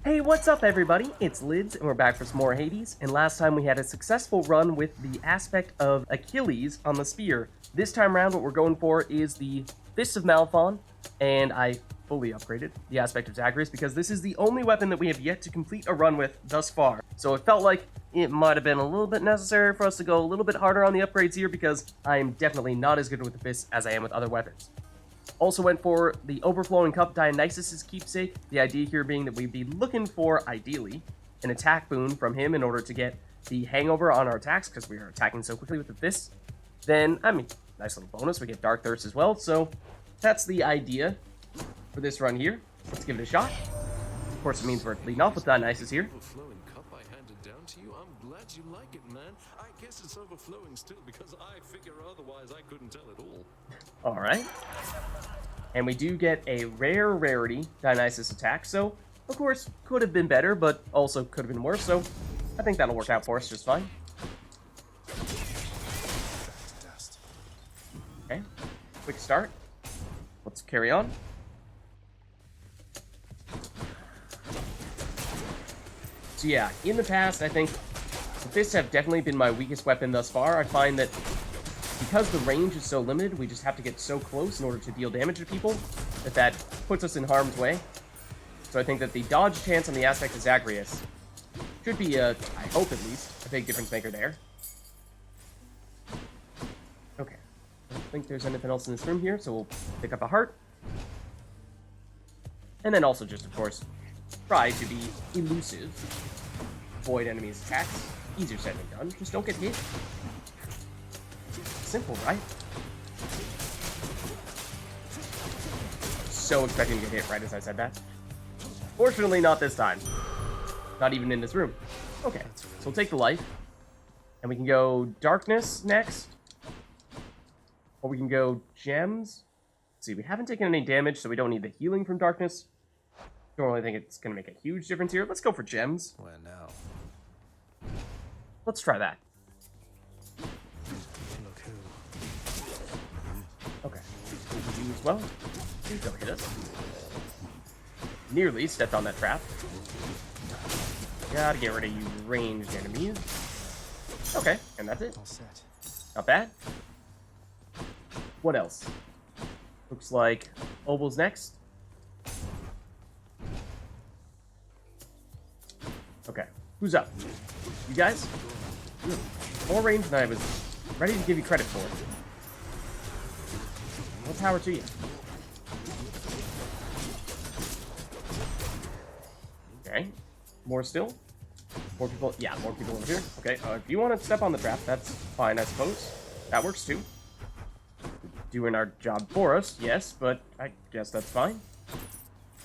Hey, what's up everybody? It's Lids, and we're back for some more Hades, and last time we had a successful run with the aspect of Achilles on the spear. This time around, what we're going for is the Fist of Malphon, and I fully upgraded the aspect of Zagreus because this is the only weapon that we have yet to complete a run with thus far. So it felt like it might have been a little bit necessary for us to go a little bit harder on the upgrades here because I am definitely not as good with the Fist as I am with other weapons. Also went for the Overflowing Cup, Dionysus' keepsake, the idea here being that we'd be looking for, ideally, an attack boon from him in order to get the hangover on our attacks, because we are attacking so quickly with the fists. Then, nice little bonus, we get Dark Thirst as well, so that's the idea for this run here. Let's give it a shot. Of course, it means we're leading off with Dionysus here. Overflowing cup I handed down to you. I'm glad you like it, man. I guess it's overflowing still because I figure otherwise I couldn't tell it all. Alright. And we do get a rare rarity Dionysus attack, so of course could have been better, but also could have been worse, so I think that'll work out for us just fine. Okay, quick start. Let's carry on. So yeah, in the past, I think the fists have definitely been my weakest weapon thus far. I find that because the range is so limited, we just have to get so close in order to deal damage to people that puts us in harm's way. So I think that the dodge chance on the aspect of Zagreus should be, I hope at least, a big difference maker there. Okay, I don't think there's anything else in this room here, so we'll pick up a heart. And then also just, of course, try to be elusive. Avoid enemies' attacks. Easier said than done. Just don't get hit. Simple, right? So expecting to get hit right as I said that. Fortunately, not this time. Not even in this room. Okay, so we'll take the life. And we can go darkness next. Or we can go gems. Let's see, we haven't taken any damage, so we don't need the healing from darkness. Don't really think it's going to make a huge difference here. Let's go for gems. Where now? Let's try that. Okay. You as well. Please don't hit us. Nearly stepped on that trap. Gotta get rid of you ranged enemies. Okay, and that's it. All set. Not bad. What else? Looks like Obel's next. Okay, who's up? You guys? You have more range than I was ready to give you credit for. More power to you. Okay. More still? More people? Yeah, more people over here. Okay, if you want to step on the trap, that's fine, I suppose. That works too. Doing our job for us, yes, but I guess that's fine.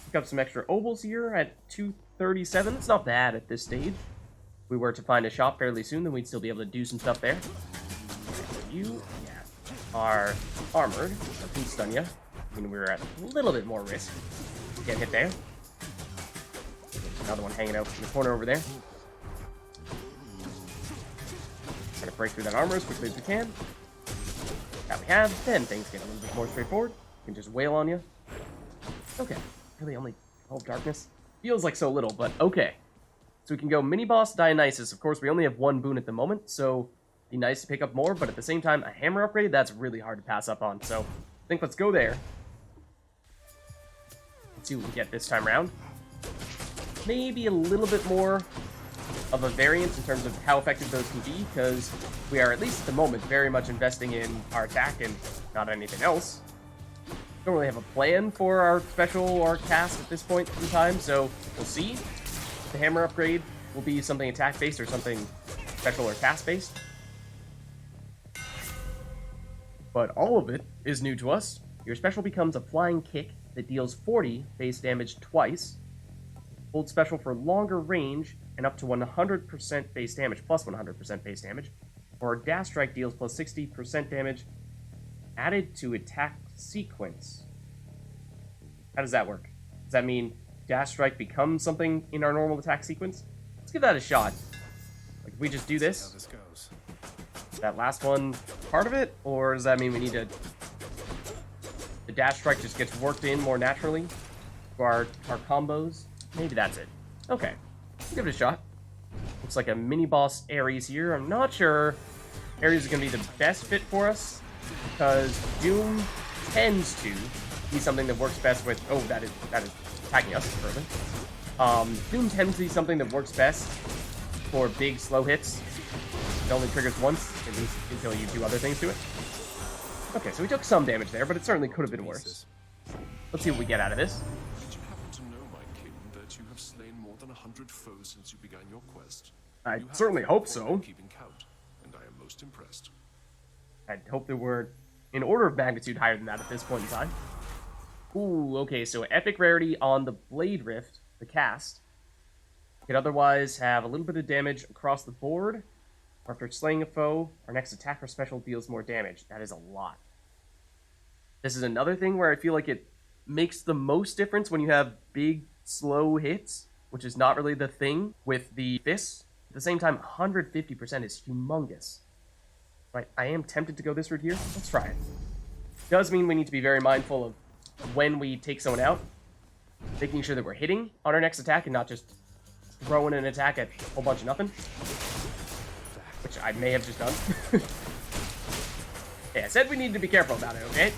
Pick up some extra obols here at 237. It's not bad at this stage. If we were to find a shop fairly soon, then we'd still be able to do some stuff there. You, are armored, so can stun you. I mean, we're at a little bit more risk to get hit there. Another one hanging out in the corner over there. Try to break through that armor as quickly as we can. That we have, then things get a little bit more straightforward. We can just wail on you. Okay, really only 12 darkness? Feels like so little, but okay. So we can go mini-boss Dionysus. Of course, we only have one boon at the moment, so be nice to pick up more, but at the same time, a hammer upgrade, that's really hard to pass up on. So I think let's go there. Let's see what we get this time around. Maybe a little bit more of a variance in terms of how effective those can be, because we are, at least at the moment, very much investing in our attack and not anything else. Don't really have a plan for our special or cast at this point in time, so we'll see. The hammer upgrade will be something attack-based or something special or cast-based. But all of it is new to us. Your special becomes a flying kick that deals 40 base damage twice. Hold special for longer range and up to 100% base damage, plus 100% base damage. Or dash strike deals plus 60% damage added to attack sequence. How does that work? Does that mean dash strike becomes something in our normal attack sequence? Let's give that a shot. Like, if we just do this, that last one part of it, or does that mean we need to... The dash strike just gets worked in more naturally for our combos? Maybe that's it. Okay, let's give it a shot. Looks like a mini boss Ares here. I'm not sure Ares is going to be the best fit for us, because Doom tends to be something that works best with... Oh, that is attacking us further. Doom tends to be something that works best for big, slow hits. It only triggers once, at least until you do other things to it. Okay, so we took some damage there, but it certainly could have been worse. Let's see what we get out of this. Did you happen to know, my king, that you have slain more than 100 foes since you began your quest? I You have certainly hope so. keeping count, and I am most impressed. I'd hope that we're in order of magnitude higher than that at this point in time. Ooh, okay, so epic rarity on the Blade Rift, the cast. Could otherwise have a little bit of damage across the board. After slaying a foe, our next attack or special deals more damage. That is a lot. This is another thing where I feel like it makes the most difference when you have big, slow hits, which is not really the thing with the fists. At the same time, 150% is humongous. Right, I am tempted to go this route here. Let's try it. Does mean we need to be very mindful of when we take someone out, making sure that we're hitting on our next attack and not just throwing an attack at a whole bunch of nothing. Which I may have just done. Yeah, I said we needed to be careful about it, okay?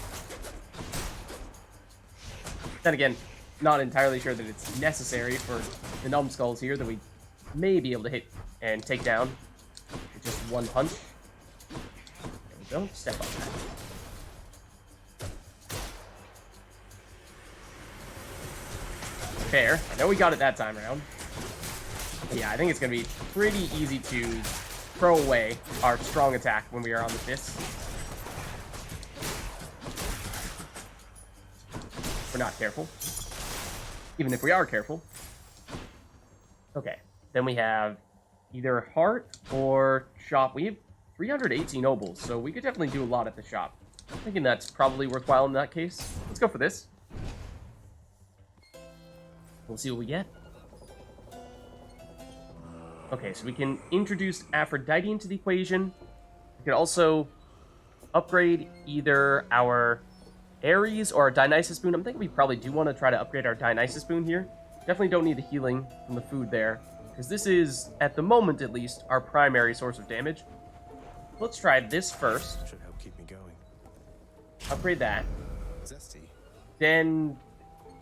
Then again, not entirely sure that it's necessary for the numbskulls here that we may be able to hit and take down with just one punch. There we go, step on that. Fair. I know we got it that time around. Yeah, I think it's going to be pretty easy to throw away our strong attack when we are on the fists. We're not careful. Even if we are careful. Okay, then we have either heart or shop. We have 318 nobles, so we could definitely do a lot at the shop. I'm thinking that's probably worthwhile in that case. Let's go for this. We'll see what we get. Okay, so we can introduce Aphrodite into the equation. We could also upgrade either our Ares or our Dionysus boon. I'm thinking we probably do want to try to upgrade our Dionysus boon here. Definitely don't need the healing from the food there, because this is, at the moment at least, our primary source of damage. Let's try this first. Should help keep me going. Upgrade that. Zesty. Then,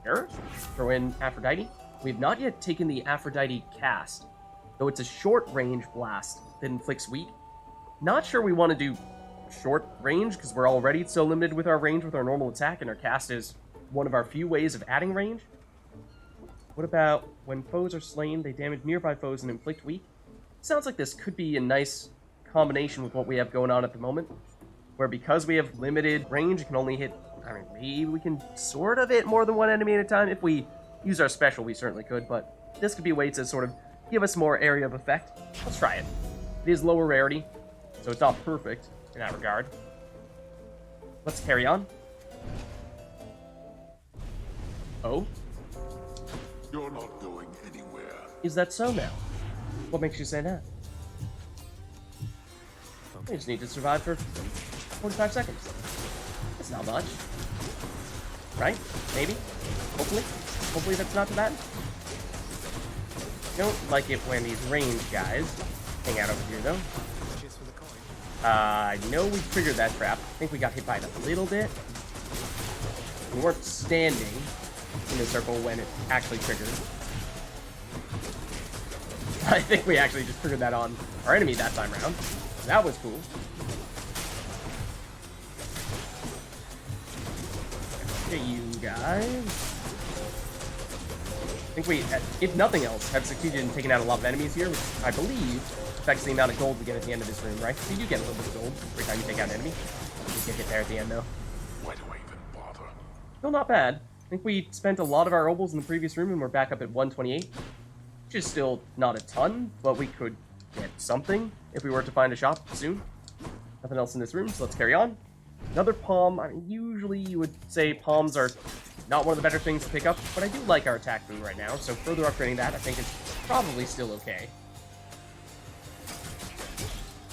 sure, throw in Aphrodite. We have not yet taken the Aphrodite cast, though it's a short-range blast that inflicts weak. Not sure we want to do short range, because we're already so limited with our range with our normal attack, and our cast is one of our few ways of adding range. What about when foes are slain, they damage nearby foes and inflict weak? Sounds like this could be a nice combination with what we have going on at the moment, where because we have limited range, it can only hit, I mean, maybe we can sort of hit more than one enemy at a time. If we use our special, we certainly could, but this could be a way to sort of give us more area of effect. Let's try it. It is lower rarity, so it's not perfect in that regard. Let's carry on. Oh? You're not going anywhere. Is that so now? What makes you say that? We just need to survive for 45 seconds. That's not much. Right? Maybe? Hopefully? Hopefully that's not too bad. Don't like it when these range guys hang out over here, though. Cheers for the coin. I know we triggered that trap. I think we got hit by it a little bit. We weren't standing in the circle when it actually triggered. I think we actually just triggered that on our enemy that time around. That was cool. Okay, you guys. I think we, if nothing else, have succeeded in taking out a lot of enemies here, which I believe affects the amount of gold we get at the end of this room, right? So you do get a little bit of gold every time you take out an enemy. You get hit there at the end, though. Why do I even bother? Still not bad. I think we spent a lot of our obols in the previous room, and we're back up at 128. Which is still not a ton, but we could get something if we were to find a shop soon. Nothing else in this room, so let's carry on. Another palm. I mean, usually you would say palms are not one of the better things to pick up, but I do like our attack boon right now, so further upgrading that I think is probably still okay.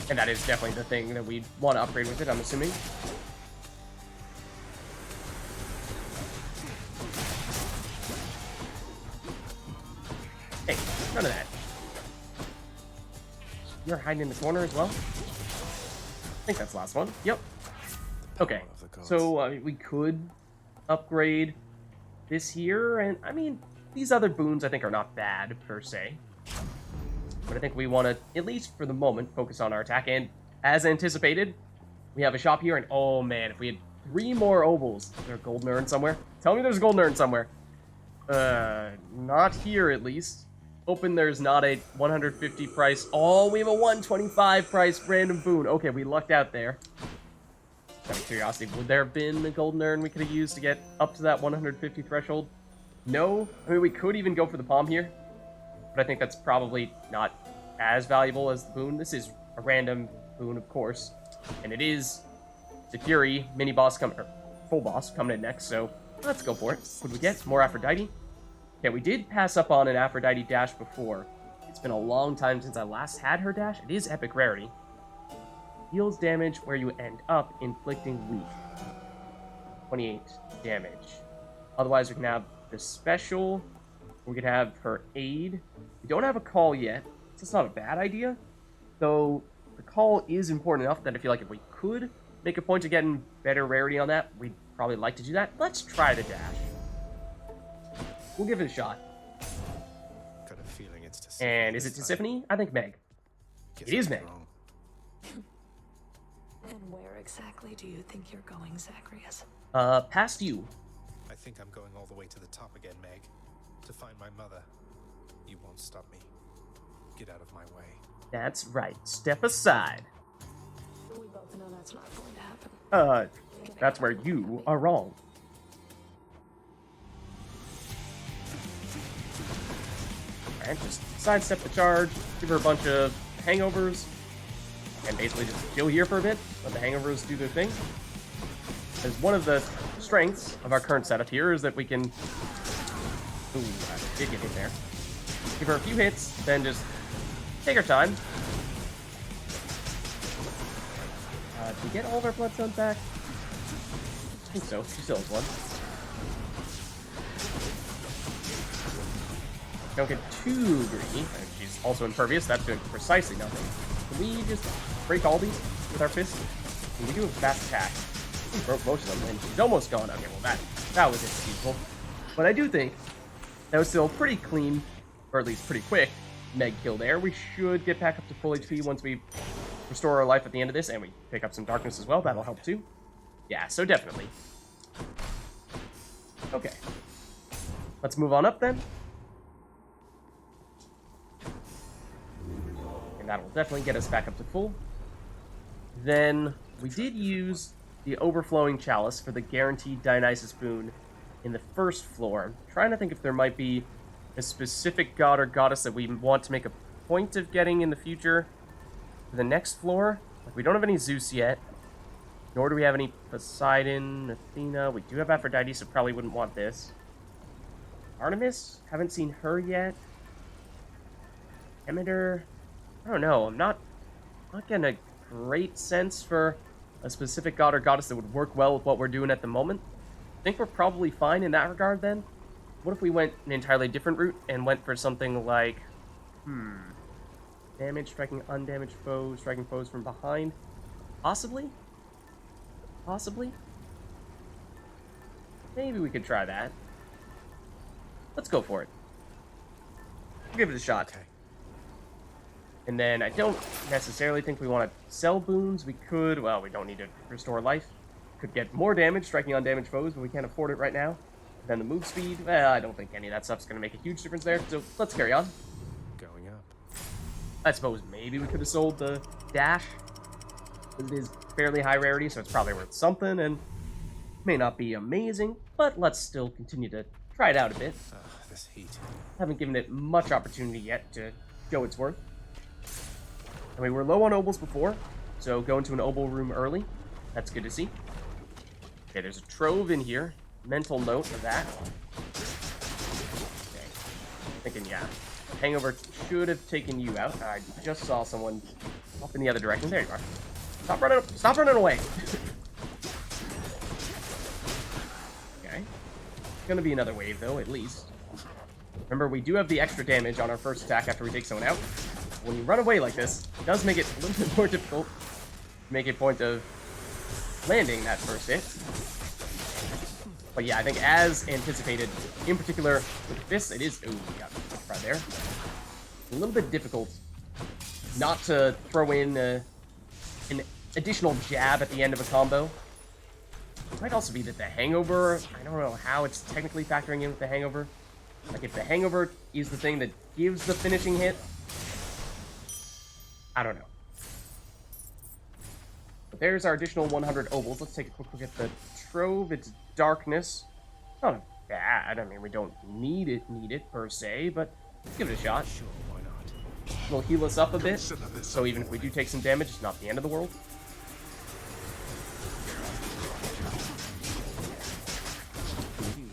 And that is definitely the thing that we'd want to upgrade with it, I'm assuming. Hey, none of that. You're hiding in the corner as well? I think that's the last one. Yep. Okay, so we could upgrade this here, and I mean, these other boons I think are not bad per se. But I think we want to, at least for the moment, focus on our attack. And as anticipated, we have a shop here, and oh man, if we had 3 more ovals. Is there a golden urn somewhere? Tell me there's a golden urn somewhere. Not here at least. Hoping there's not a 150 price. Oh, we have a 125 price random boon. Okay, we lucked out there. Out of curiosity, would there have been a golden urn we could have used to get up to that 150 threshold? No. I mean, we could even go for the palm here, but I think that's probably not as valuable as the boon. This is a random boon, of course, and it is the Fury mini boss coming, or full boss coming in next. So let's go for it. What did we get? More Aphrodite. Okay, we did pass up on an Aphrodite dash before. It's been a long time since I last had her dash. It is epic rarity. Deals damage where you end up, inflicting weak. 28 damage. Otherwise, we can have the special. We could have her aid. We don't have a call yet, so it's not a bad idea. Though the call is important enough that I feel like if we could make a point of getting better rarity on that, we'd probably like to do that. Let's try the dash. We'll give it a shot. Got a feeling it's to And is it to Tiffany? I think Meg. It is Meg. And where exactly do you think you're going, Zacharias? Past you. I think I'm going all the way to the top again, Meg. To find my mother. You won't stop me. Get out of my way. That's right. Step aside. We both know that's not going to happen. That's where you are wrong. Alright, just sidestep the charge, give her a bunch of hangovers, and basically just chill here for a bit, let the hangovers do their thing. Because one of the strengths of our current setup here is that we can... Ooh, I did get hit there. Give her a few hits, then just take our time. Did we get all of our bloodstones back? I think so. She still has one. Don't get too greedy. She's also impervious. That's doing precisely nothing. Can we just break all these with our fists? Can we do a fast attack? We broke most of them, and she's almost gone. Okay, well that was excusable. But I do think that was still pretty clean, or at least pretty quick, Meg kill there. We should get back up to full HP once we restore our life at the end of this, and we pick up some darkness as well. That'll help too. Yeah, so definitely. Okay. Let's move on up then. And that'll definitely get us back up to full. Then we did use the Overflowing Chalice for the guaranteed Dionysus boon in the first floor. I'm trying to think if there might be a specific god or goddess that we want to make a point of getting in the future for the next floor. Like, we don't have any Zeus yet, nor do we have any Poseidon, Athena. We do have Aphrodite, so probably wouldn't want this. Artemis? Haven't seen her yet. Demeter? I don't know. I'm not getting a great sense for a specific god or goddess that would work well with what we're doing at the moment. I think we're probably fine in that regard then. What if we went an entirely different route and went for something like, damage, striking undamaged foes, striking foes from behind? Possibly? Possibly? Maybe we could try that. Let's go for it. We'll give it a shot. Okay. And then I don't necessarily think we want to sell boons. We could, well, we don't need to restore life. Could get more damage striking undamaged foes, but we can't afford it right now. Then the move speed, well, I don't think any of that stuff's going to make a huge difference there, so let's carry on. Going up. I suppose maybe we could have sold the dash. It is fairly high rarity, so it's probably worth something, and may not be amazing, but let's still continue to try it out a bit. This heat. Haven't given it much opportunity yet to show its worth. And we were low on obols before, so go into an obol room early. That's good to see. Okay, there's a trove in here. Mental note of that. Okay. Thinking, yeah. Hangover should have taken you out. I just saw someone up in the other direction. There you are. Stop running away. Okay. Gonna be another wave, though, at least. Remember, we do have the extra damage on our first attack after we take someone out. When you run away like this, it does make it a little bit more difficult to make a point of landing that first hit. But yeah, I think as anticipated, in particular with this, it is... Ooh, we got right there. A little bit difficult not to throw in an additional jab at the end of a combo. It might also be that the hangover, I don't know how it's technically factoring in with the hangover. Like, if the hangover is the thing that gives the finishing hit, I don't know. But there's our additional 100 ovals. Let's take a quick look at the trove. It's darkness. Not bad. I mean, we don't need it per se, but let's give it a shot. Sure, why not? It'll heal us up a bit, so even if we do take some damage, it's not the end of the world.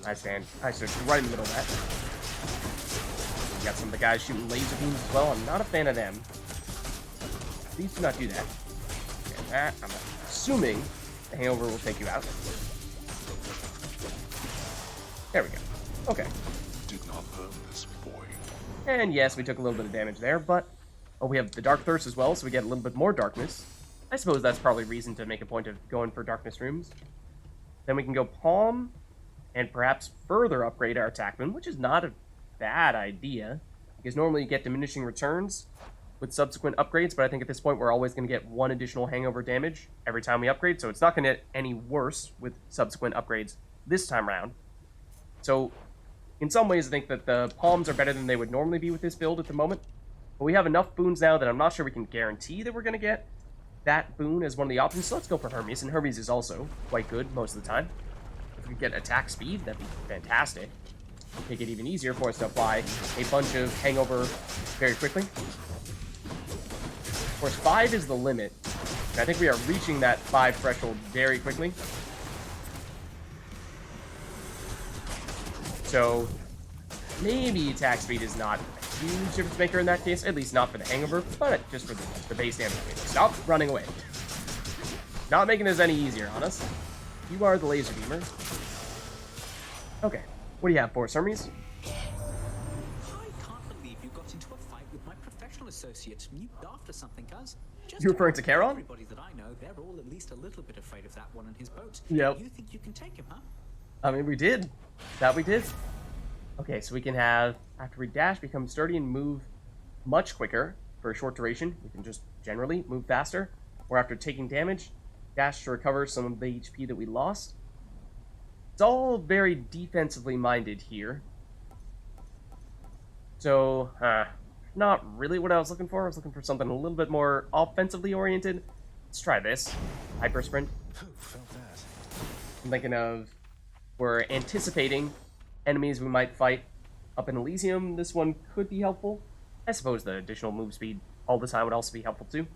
I stand right in the middle of that. We got some of the guys shooting laser beams as well. I'm not a fan of them. Please do not do that. And that, I'm assuming the hangover will take you out. There we go. Okay. Did not earn this, boy. And yes, we took a little bit of damage there, but... Oh, we have the Dark Thirst as well, so we get a little bit more darkness. I suppose that's probably reason to make a point of going for darkness rooms. Then we can go Palm, and perhaps further upgrade our attack boon, which is not a bad idea, because normally you get diminishing returns with subsequent upgrades, but I think at this point we're always going to get one additional hangover damage every time we upgrade, so it's not going to get any worse with subsequent upgrades this time around. So, in some ways I think that the Palms are better than they would normally be with this build at the moment, but we have enough boons now that I'm not sure we can guarantee that we're going to get that boon as one of the options, so let's go for Hermes, and Hermes is also quite good most of the time. If we get attack speed, that'd be fantastic. Make it even easier for us to apply a bunch of hangover very quickly. Of course, 5 is the limit, and I think we are reaching that 5 threshold very quickly. So, maybe attack speed is not a huge difference maker in that case, at least not for the hangover, but just for the base damage. Stop running away. Not making this any easier on us. You are the laser beamer. Okay, what do you have for us, Hermes? I can't believe you got into a fight with my professional associate. You daft or something, cuz. You referring to Charon? Everybody that I know, they're all at least a little bit afraid of that one and his boat. Yep. You think you can take him, huh? I mean, we did. That we did. Okay, so we can have, after we dash, become sturdy and move much quicker for a short duration. We can just generally move faster. Or after taking damage, dash to recover some of the HP that we lost. It's all very defensively minded here. So, not really what I was looking for. I was looking for something a little bit more offensively oriented. Let's try this. Hyper Sprint. Felt that. I'm thinking of, we're anticipating enemies we might fight up in Elysium. This one could be helpful. I suppose the additional move speed all the time would also be helpful too.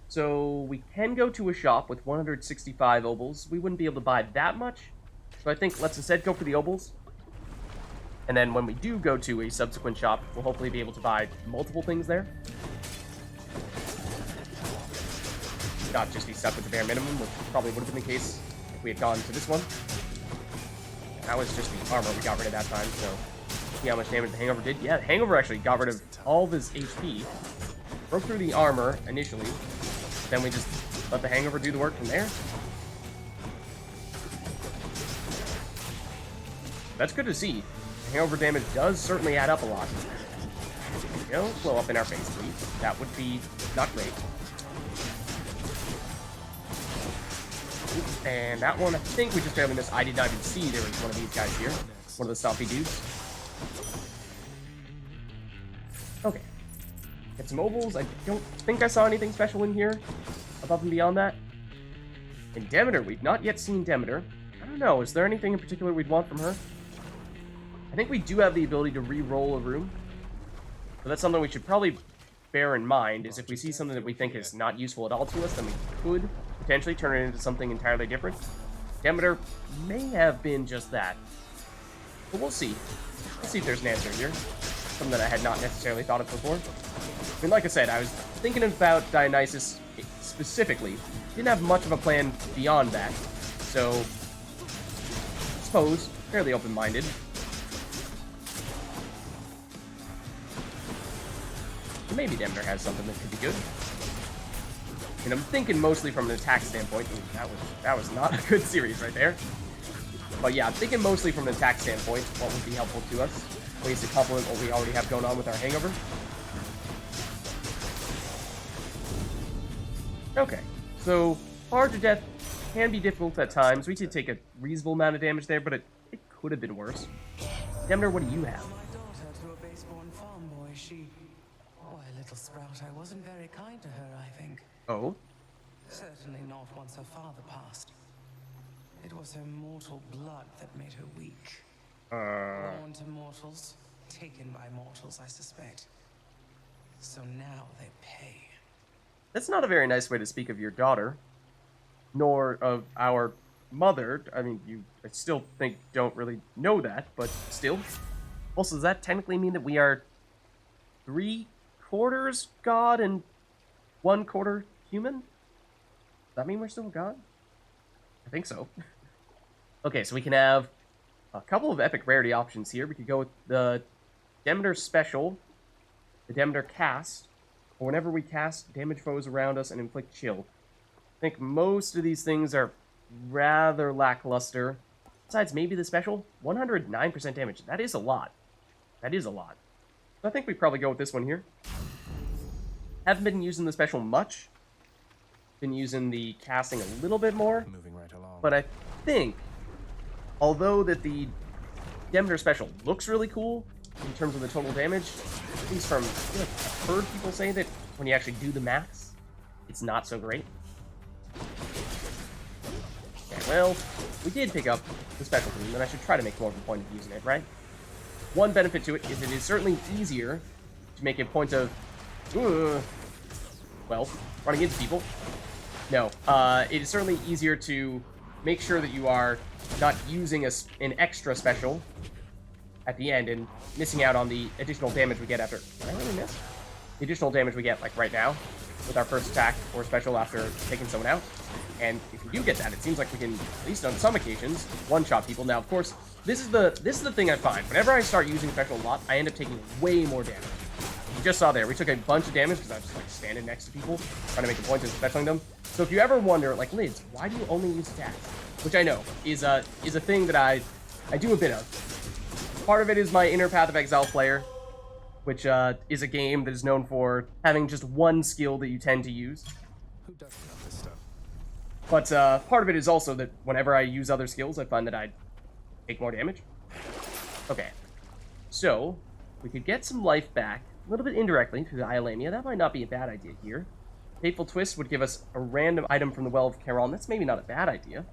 So we can go to a shop with 165 obols. We wouldn't be able to buy that much. So I think let's instead go for the obols. And then when we do go to a subsequent shop, we'll hopefully be able to buy multiple things there. Not just be stuck with the bare minimum, which probably would have been the case if we had gone to this one. That was just the armor we got rid of that time, so see how much damage the hangover did. Yeah, the hangover actually got rid of all of his HP. Broke through the armor initially, then we just let the hangover do the work from there. That's good to see. The hangover damage does certainly add up a lot. Don't blow up in our face, please. That would be not great. And that one, I think we just have in this. I did not even see there was one of these guys here. One of the stuffy dudes. Okay. Get some ovals. I don't think I saw anything special in here above and beyond that. And Demeter, we've not yet seen Demeter. I don't know, is there anything in particular we'd want from her? I think we do have the ability to re-roll a room. But that's something we should probably bear in mind, is if we see something that we think is not useful at all to us, then we could potentially turn it into something entirely different. Demeter may have been just that. But we'll see. We'll see if there's an answer here. Something that I had not necessarily thought of before. I mean, like I said, I was thinking about Dionysus specifically. Didn't have much of a plan beyond that. So, I suppose, fairly open-minded. Maybe Demeter has something that could be good. And I'm thinking mostly from an attack standpoint. Ooh, that was not a good series right there. But yeah, I'm thinking mostly from an attack standpoint, what would be helpful to us. Ways to complement what we already have going on with our hangover. Okay, so hard to death can be difficult at times. We did take a reasonable amount of damage there, but it could have been worse. Demeter, what do you have? My daughter to a base-born farm boy, she... Boy, little sprout, I wasn't very kind to her, I think. Oh? Certainly not once her father passed. It was her mortal blood that made her weak. Born to mortals, taken by mortals, I suspect. So now they pay. That's not a very nice way to speak of your daughter, nor of our mother. I mean, I still think don't really know that, but still. Also, does that technically mean that we are 3/4 god and 1/4 human? Does that mean we're still a god? I think so. Okay, so we can have a couple of epic rarity options here. We could go with the Demeter Special, the Demeter Cast, or whenever we cast, damage foes around us and inflict chill. I think most of these things are rather lackluster. Besides, maybe the Special, 109% damage. That is a lot. That is a lot. So I think we probably go with this one here. Haven't been using the Special much. Been using the casting a little bit more. Moving right along. But I think, although that the Demeter Special looks really cool in terms of the total damage, at least from, I've heard people say that when you actually do the maths, it's not so great. Okay, well, we did pick up the Special Boon, and I should try to make more of a point of using it, right? One benefit to it is it is certainly easier to make a point of, well, running into people. No, it is certainly easier to make sure that you are not using an extra special at the end and missing out on the additional damage we get after. Did I really miss? The additional damage we get, like, right now with our first attack or special after taking someone out. And if we do get that, it seems like we can, at least on some occasions, one-shot people. Now, of course, this is the thing I find. Whenever I start using special a lot, I end up taking way more damage. You just saw there, we took a bunch of damage because I was just, like, standing next to people, trying to make a point of specialing them. So if you ever wonder, like, Lids, why do you only use attacks? Which I know is a thing that I do a bit of. Part of it is my inner Path of Exile player, which is a game that is known for having just one skill that you tend to use. Who doesn't know this stuff? But part of it is also that whenever I use other skills, I find that I take more damage. Okay, so we could get some life back a little bit indirectly through the Iolamia. That might not be a bad idea here. Fateful Twist would give us a random item from the Well of Charon. That's maybe not a bad idea.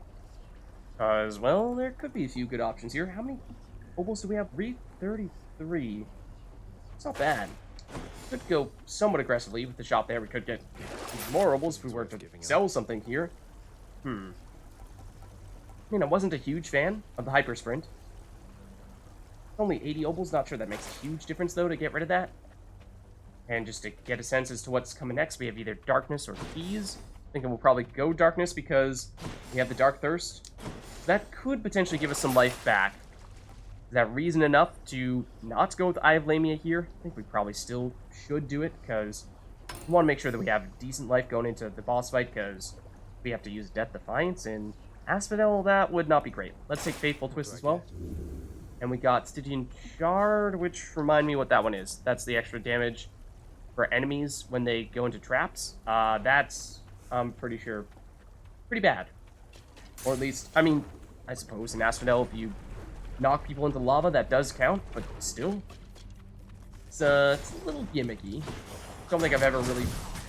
Because, well, there could be a few good options here. How many obols do we have? 333. It's not bad. Could go somewhat aggressively with the shop there. We could get more obols if we were to sell something here. I mean, I wasn't a huge fan of the Hyper Sprint. Only 80 obols. Not sure that makes a huge difference, though, to get rid of that. And just to get a sense as to what's coming next, we have either Darkness or Keys. Thinking we'll probably go Darkness because we have the Dark Thirst. That could potentially give us some life back. Is that reason enough to not go with Eye of Lamia here? I think we probably still should do it, because we want to make sure that we have decent life going into the boss fight, because we have to use Death Defiance, and Asphodel, that would not be great. Let's take Faithful Twist as well. And we got Stygian Shard, which remind me what that one is. That's the extra damage for enemies when they go into traps. That's, I'm pretty sure, pretty bad. Or at least, I mean, I suppose in Asphodel, if you knock people into lava, that does count, but still, it's a little gimmicky. Don't think I've ever really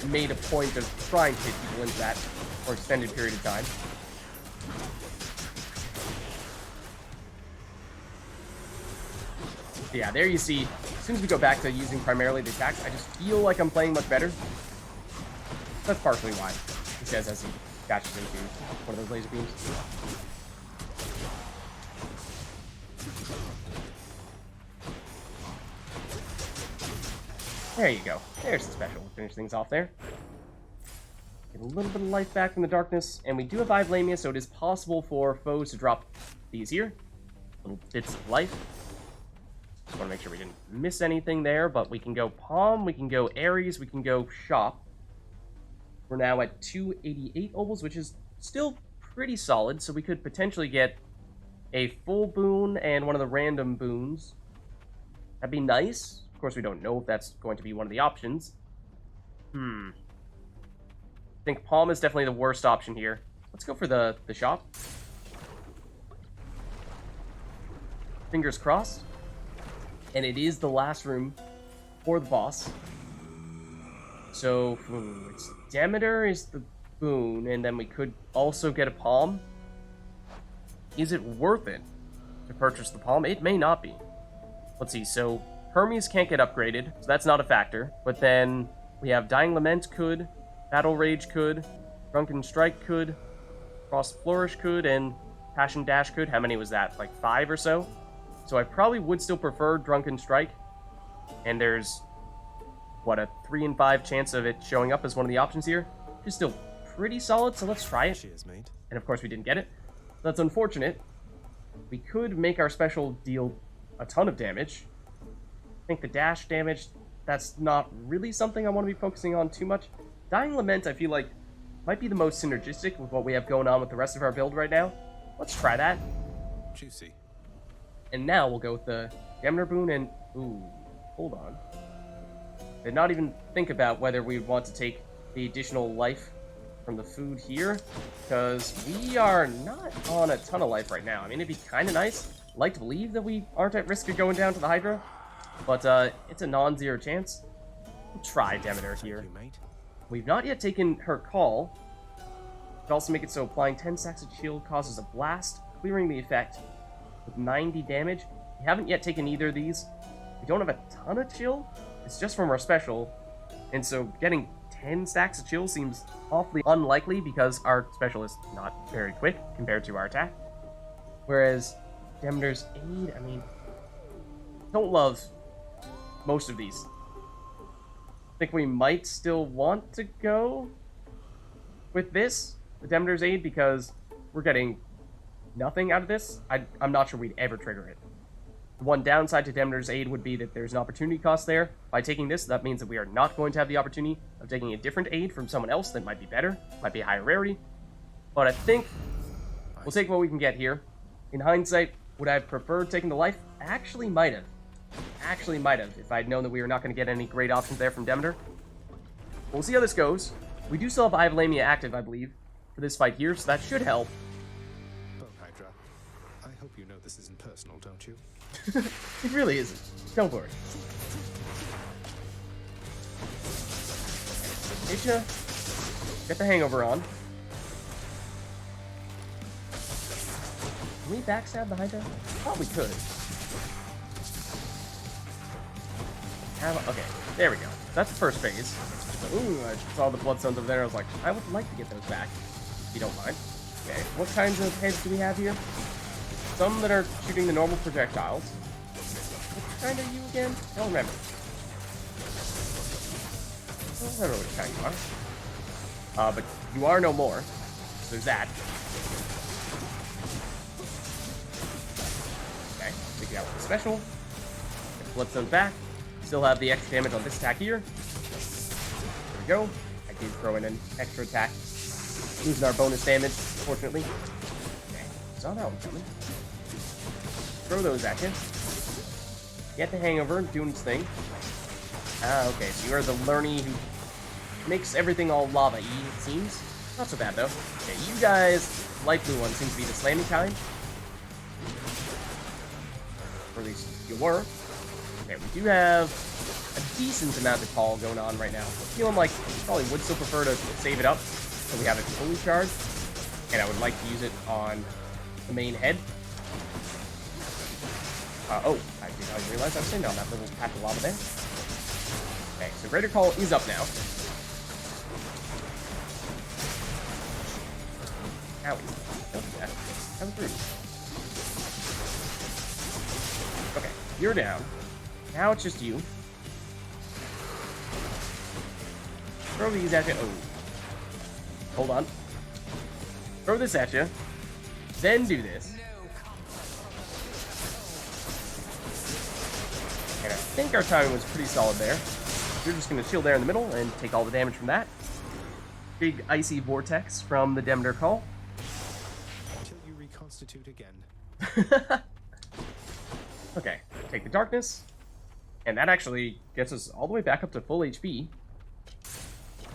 made a point of trying to hit people into that for an extended period of time. Yeah, there you see, as soon as we go back to using primarily the attacks, I just feel like I'm playing much better. That's partially why, he says as he dashes into one of those laser beams. There you go. There's the special. We'll finish things off there. Get a little bit of life back from the Darkness, and we do have Eye of Lamia, so it is possible for foes to drop these here. Little bits of life. Just want to make sure we didn't miss anything there, but we can go Palm, we can go Ares, we can go Shop. We're now at 288 ovals, which is still pretty solid, so we could potentially get a full boon and one of the random boons. That'd be nice. Of course, we don't know if that's going to be one of the options. I think Palm is definitely the worst option here. Let's go for the Shop. Fingers crossed. And it is the last room for the boss. So, it's Demeter is the boon, and then we could also get a Palm. Is it worth it to purchase the Palm? It may not be. Let's see, so Hermes can't get upgraded, so that's not a factor. But then we have Dying Lament could, Battle Rage could, Drunken Strike could, Frost Flourish could, and Passion Dash could. How many was that? Like 5 or so? So I probably would still prefer Drunken Strike. And there's, what, a 3 in 5 chance of it showing up as one of the options here. Which is still pretty solid, so let's try it. Cheers, mate. And of course we didn't get it. That's unfortunate. We could make our special deal a ton of damage. I think the dash damage, that's not really something I want to be focusing on too much. Dying Lament, I feel like, might be the most synergistic with what we have going on with the rest of our build right now. Let's try that. Juicy. And now we'll go with the Demeter boon and... Ooh, hold on. Did not even think about whether we want to take the additional life from the food here, because we are not on a ton of life right now. I mean, it'd be kind of nice. I'd like to believe that we aren't at risk of going down to the Hydra, but it's a non-zero chance. We'll try Demeter here. You, mate. We've not yet taken her call. Could also make it so applying 10 stacks of shield causes a blast, clearing the effect with 90 damage. We haven't yet taken either of these. We don't have a ton of chill. It's just from our special, and so getting 10 stacks of chill seems awfully unlikely because our special is not very quick compared to our attack. Whereas Demeter's aid, I mean, don't love most of these. I think we might still want to go with this, the Demeter's aid, because we're getting nothing out of this. I'm not sure we'd ever trigger it. The one downside to Demeter's aid would be that there's an opportunity cost there. By taking this, that means that we are not going to have the opportunity of taking a different aid from someone else that might be better, might be higher rarity. But I think we'll take what we can get here. In hindsight, would I have preferred taking the life? Actually might have. If I'd known that we were not going to get any great options there from Demeter. We'll see how this goes. We do still have Eye of Lamia active, I believe, for this fight here, so that should help. Bone Hydra, I hope you know this isn't personal, don't you? It really isn't. Don't worry. Hit ya. Get the hangover on. Can we backstab the Hydra? Probably could. Okay, there we go. That's the first phase. Ooh, I saw the bloodstones over there. I was like, I would like to get those back, if you don't mind. Okay, what kinds of heads do we have here? Some that are shooting the normal projectiles. What kind are you again? I don't remember. I don't remember which kind you are. But you are no more. So there's that. Okay, take it out with the special. Get the bloodstones back. Still have the extra damage on this attack here. There we go. I did throw in an extra attack. Losing our bonus damage, fortunately. Okay, saw that one coming. Throw those at you. Get the hangover, doing its thing. Ah, okay, so you are the Lerny who makes everything all lava-y, it seems. Not so bad, though. Okay, you guys, light blue one seems to be the slamming kind. Or at least you were. Okay, we do have a decent amount of call going on right now. I'm feeling like I probably would still prefer to save it up so we have it fully charged. And I would like to use it on the main head. Oh, I did not realize I was sitting on that little patch of lava there. Okay, so Greater Call is up now. Owie. Don't do that. That was rude. Okay, you're down. Now it's just you. Throw these at you. Oh. Hold on. Throw this at you. Then do this. And I think our timing was pretty solid there. We're just going to chill there in the middle and take all the damage from that. Big icy vortex from the Demeter Call. Until you reconstitute again. Okay, take the darkness. And that actually gets us all the way back up to full HP.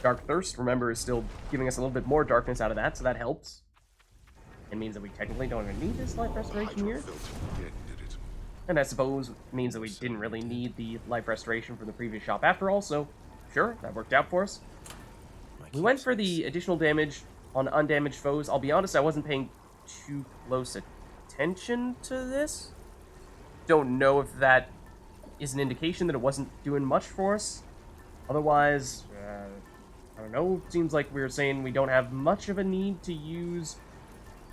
Dark Thirst, remember, is still giving us a little bit more darkness out of that, so that helps. It means that we technically don't even need this life restoration here. And I suppose means that we didn't really need the life restoration from the previous shop after all, so sure, that worked out for us. We went for the additional damage on undamaged foes. I'll be honest, I wasn't paying too close attention to this. Don't know if that is an indication that it wasn't doing much for us. Otherwise, I don't know, seems like we were saying we don't have much of a need to use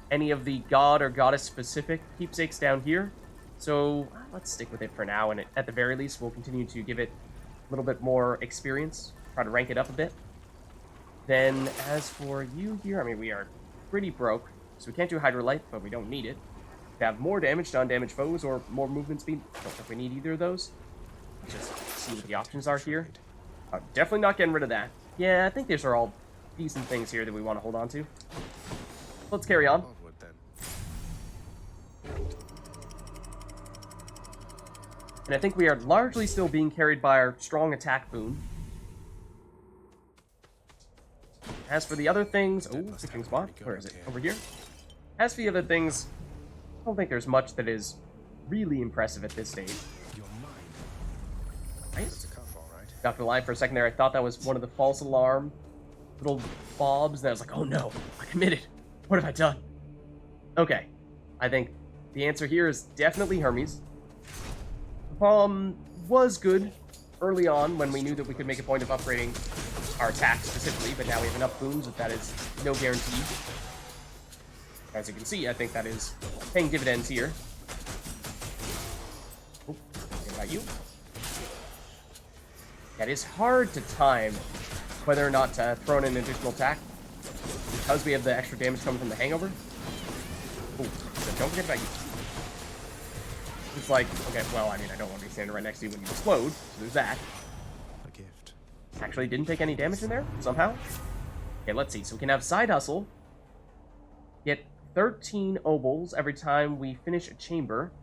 any of the god or goddess specific keepsakes down here. So let's stick with it for now, and at the very least we'll continue to give it a little bit more experience, try to rank it up a bit. Then as for you here, I mean, we are pretty broke, so we can't do Hydra Light, but we don't need it. To have more damage to undamaged foes or more movement speed, I don't think we need either of those. Let's just see what the options are here. Definitely not getting rid of that. Yeah, I think these are all decent things here that we want to hold on to. Let's carry on. Onward, then. And I think we are largely still being carried by our strong attack boon. As for the other things... Oh, fishing spot. Where is it? Over here? As for the other things, I don't think there's much that is really impressive at this stage. You're mine. Nice. It's a combo, right? Got the line for a second there. I thought that was one of the false alarm little bobs. That I was like, oh no, I committed. What have I done? Okay. I think the answer here is definitely Hermes. The palm was good early on when we knew that we could make a point of upgrading our attack specifically, but now we have enough boons that that is no guarantee. As you can see, I think that is paying dividends here. Oh, what about you? That is hard to time whether or not to throw in an additional attack because we have the extra damage coming from the hangover. Oh, so don't forget about you. It's like, okay, well, I mean, I don't want to be standing right next to you when you explode, so there's that. A gift. Actually didn't take any damage in there, somehow. Okay, let's see. So we can have Side Hustle. Get 13 obols every time we finish a chamber,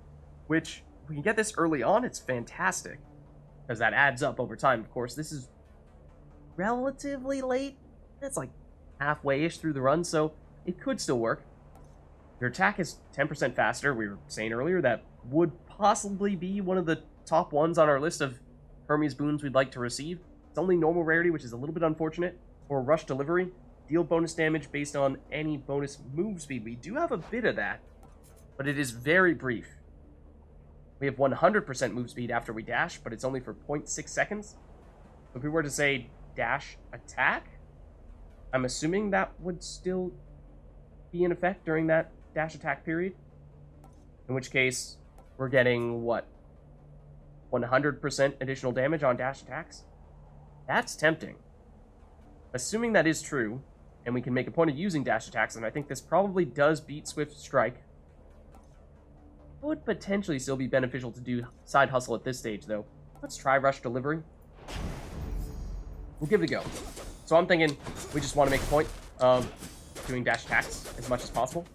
which, if we can get this early on, it's fantastic. Because that adds up over time, of course. This is relatively late. It's like halfway-ish through the run, so it could still work. Your attack is 10% faster. We were saying earlier that would possibly be one of the top ones on our list of Hermes boons we'd like to receive. It's only normal rarity, which is a little bit unfortunate. Or Rush Delivery. Deal bonus damage based on any bonus move speed. We do have a bit of that, but it is very brief. We have 100% move speed after we dash, but it's only for 0.6 seconds. If we were to say dash attack, I'm assuming that would still be in effect during that dash attack period. In which case, we're getting, what, 100% additional damage on dash attacks? That's tempting. Assuming that is true, and we can make a point of using dash attacks, and I think this probably does beat Swift Strike. Would potentially still be beneficial to do Side Hustle at this stage, though. Let's try Rush Delivery. We'll give it a go. So I'm thinking we just want to make a point of doing dash attacks as much as possible.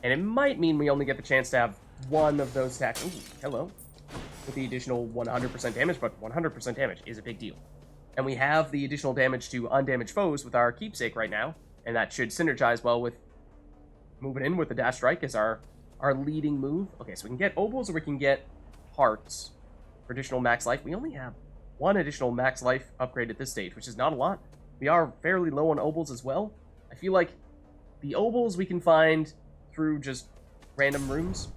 And it might mean we only get the chance to have one of those attacks. Ooh, hello. With the additional 100% damage, but 100% damage is a big deal. And we have the additional damage to undamaged foes with our keepsake right now, and that should synergize well with moving in with the dash strike as our leading move. Okay, so we can get obols or we can get hearts for additional max life. We only have one additional max life upgrade at this stage, which is not a lot. We are fairly low on obols as well. I feel like the obols we can find through just random rooms,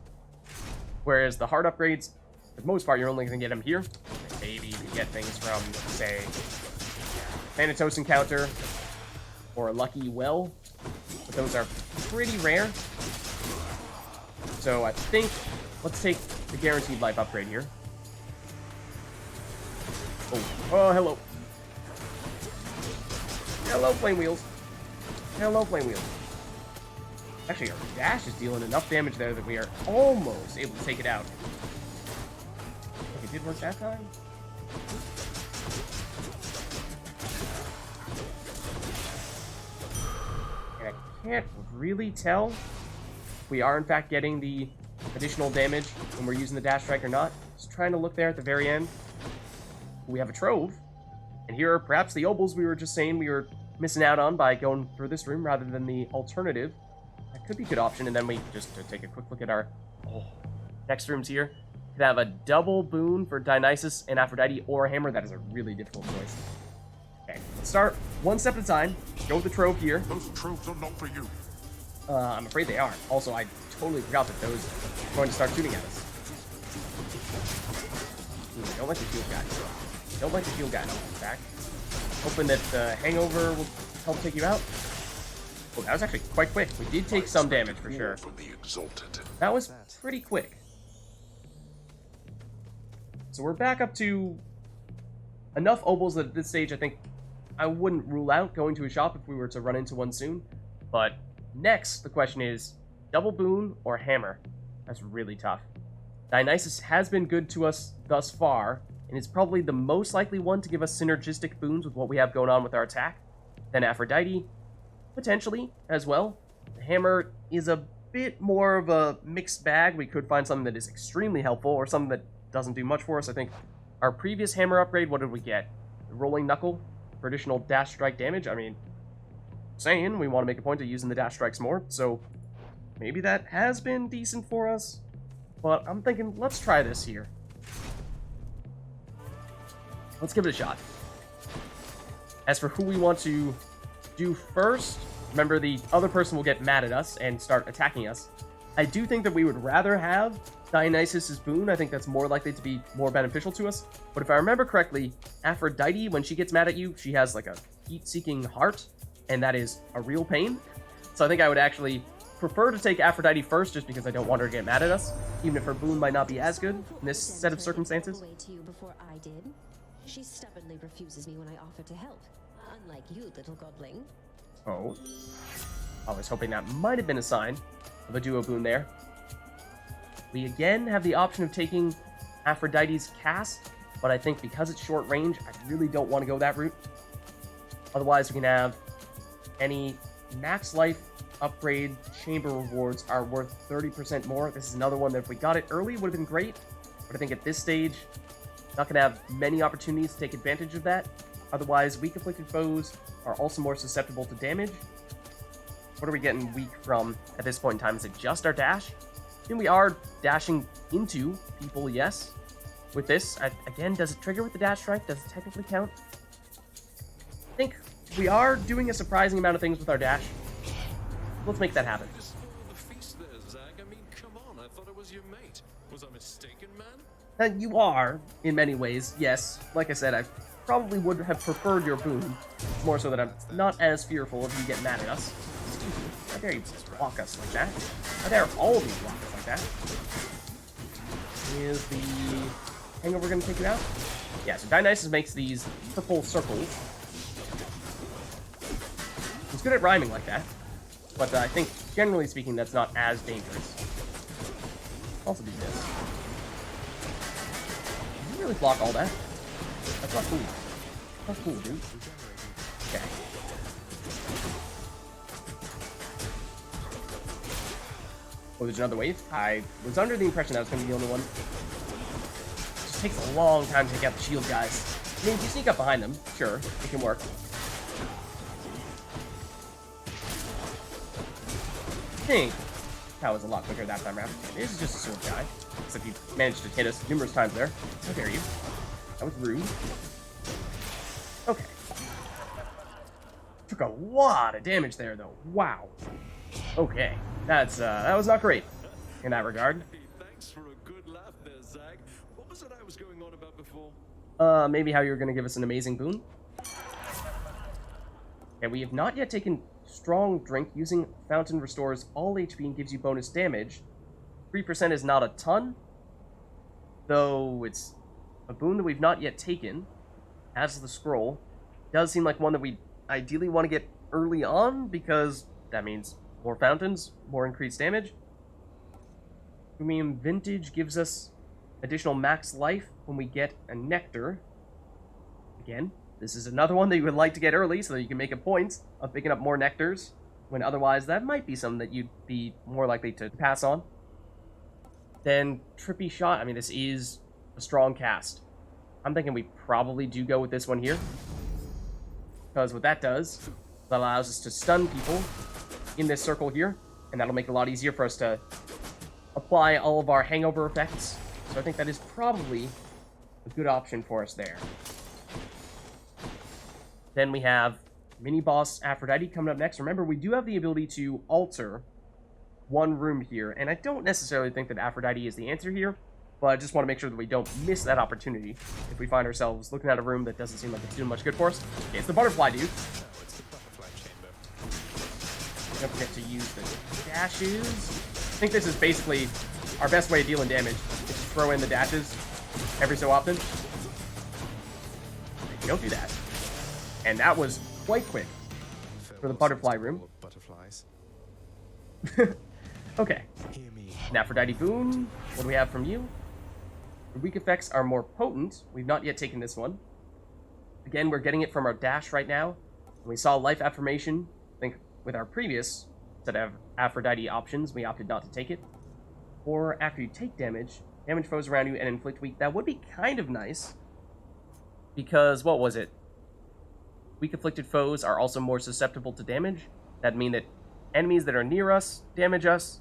whereas the heart upgrades, for the most part, you're only going to get them here. Maybe you can get things from, say, Thanatos Encounter or a Lucky Well, but those are pretty rare. So I think, let's take the Guaranteed Life upgrade here. Oh, hello. Hello, Flame Wheels. Hello, Flame Wheels. Actually, our dash is dealing enough damage there that we are almost able to take it out. Did work that time? And I can't really tell if we are in fact getting the additional damage when we're using the dash strike or not. Just trying to look there at the very end. We have a trove. And here are perhaps the obols we were just saying we were missing out on by going through this room rather than the alternative. That could be a good option. And then we just to take a quick look at our next rooms here. Could have a double boon for Dionysus and Aphrodite or a hammer. That is a really difficult choice. Okay, let's start one step at a time. Go with the trove here. Those troves are not for you. I'm afraid they aren't. Also, I totally forgot that those are going to start shooting at us. I don't like the shield guys. Don't like the shield guys on the back. Hoping that the hangover will help take you out. Oh, that was actually quite quick. We did take some damage for sure. From the exalted. That was pretty quick. So we're back up to enough obols that at this stage I think I wouldn't rule out going to a shop if we were to run into one soon. But next, the question is double boon or hammer? That's really tough. Dionysus has been good to us thus far, and is probably the most likely one to give us synergistic boons with what we have going on with our attack. Then Aphrodite, potentially, as well. The hammer is a bit more of a mixed bag. We could find something that is extremely helpful, or something that doesn't do much for us. I think our previous hammer upgrade, what did we get? The rolling knuckle for additional dash strike damage. I mean, saying we want to make a point of using the dash strikes more, so maybe that has been decent for us. But I'm thinking, let's try this here. Let's give it a shot. As for who we want to do first, remember the other person will get mad at us and start attacking us. I do think that we would rather have Dionysus' boon. I think that's more likely to be more beneficial to us. But if I remember correctly, Aphrodite, when she gets mad at you, she has like a heat-seeking heart, and that is a real pain. So I think I would actually prefer to take Aphrodite first, just because I don't want her to get mad at us, even if her boon might not be as good in this set of circumstances. To you before I did. She stubbornly refuses me when I offer to help. Unlike you, little godling. Oh. I was hoping that might have been a sign of a duo boon there. We again have the option of taking Aphrodite's cast, but I think because it's short range, I really don't want to go that route. Otherwise, we can have any max life upgrade chamber rewards are worth 30% more. This is another one that if we got it early would have been great, but I think at this stage, not going to have many opportunities to take advantage of that. Otherwise, weak afflicted foes are also more susceptible to damage. What are we getting weak from at this point in time? Is it just our dash? And we are dashing into people, yes. With this, again, does it trigger with the dash strike? Does it technically count? I think we are doing a surprising amount of things with our dash. Let's make that happen. The feast there, Zach. I mean, come on. I thought it was your mate. Was I mistaken, man? You are, in many ways, yes. Like I said, I probably would have preferred your boon, more so that I'm not as fearful if you get mad at us. Excuse me, how dare you block us like that? How dare all of you block us like that? Is the hangover going to take you out? Yeah, so Dionysus makes these purple circles. He's good at rhyming like that, but I think, generally speaking, that's not as dangerous. Also do this. Did you really block all that? That's not cool. That's cool, dude. Okay. Oh, there's another wave? I was under the impression that was going to be the only one. It just takes a long time to take out the shield guys. I mean, if you sneak up behind them, sure, it can work. I think that was a lot quicker that time around. This is just a sword guy. Except you managed to hit us numerous times there. How dare you? That was rude. Okay. Took a lot of damage there, though. Wow. Okay. That was not great in that regard. Hey, thanks for a good laugh there, Zach. What was it I was going on about before? Maybe how you were going to give us an amazing boon. Okay, we have not yet taken strong drink. Using fountain restores all HP and gives you bonus damage. 3% is not a ton, though it's a boon that we've not yet taken. As the scroll, does seem like one that we ideally want to get early on, because that means more fountains, more increased damage. Premium Vintage gives us additional max life when we get a nectar. Again, this is another one that you would like to get early so that you can make a point of picking up more nectars, when otherwise that might be something that you'd be more likely to pass on. Then Trippy Shot, I mean, this is a strong cast. I'm thinking we probably do go with this one here. Because what that does, that allows us to stun people in this circle here, and that'll make it a lot easier for us to apply all of our hangover effects. So I think that is probably a good option for us there. Then we have mini-boss Aphrodite coming up next. Remember, we do have the ability to alter one room here, and I don't necessarily think that Aphrodite is the answer here, but I just want to make sure that we don't miss that opportunity if we find ourselves looking at a room that doesn't seem like it's doing much good for us. Okay, it's the butterfly dude. No, it's the butterfly chamber. Don't forget to use the dashes. I think this is basically our best way of dealing damage, is to throw in the dashes every so often. Don't do that. And that was quite quick for the butterfly room. Butterflies. Okay. Hear me. An Aphrodite boon. What do we have from you? The weak effects are more potent. We've not yet taken this one. Again, we're getting it from our dash right now. When we saw life affirmation, I think with our previous set of Aphrodite options, we opted not to take it. Or after you take damage, damage foes around you and inflict weak. That would be kind of nice. Because, what was it? Weak afflicted foes are also more susceptible to damage. That'd mean that enemies that are near us damage us.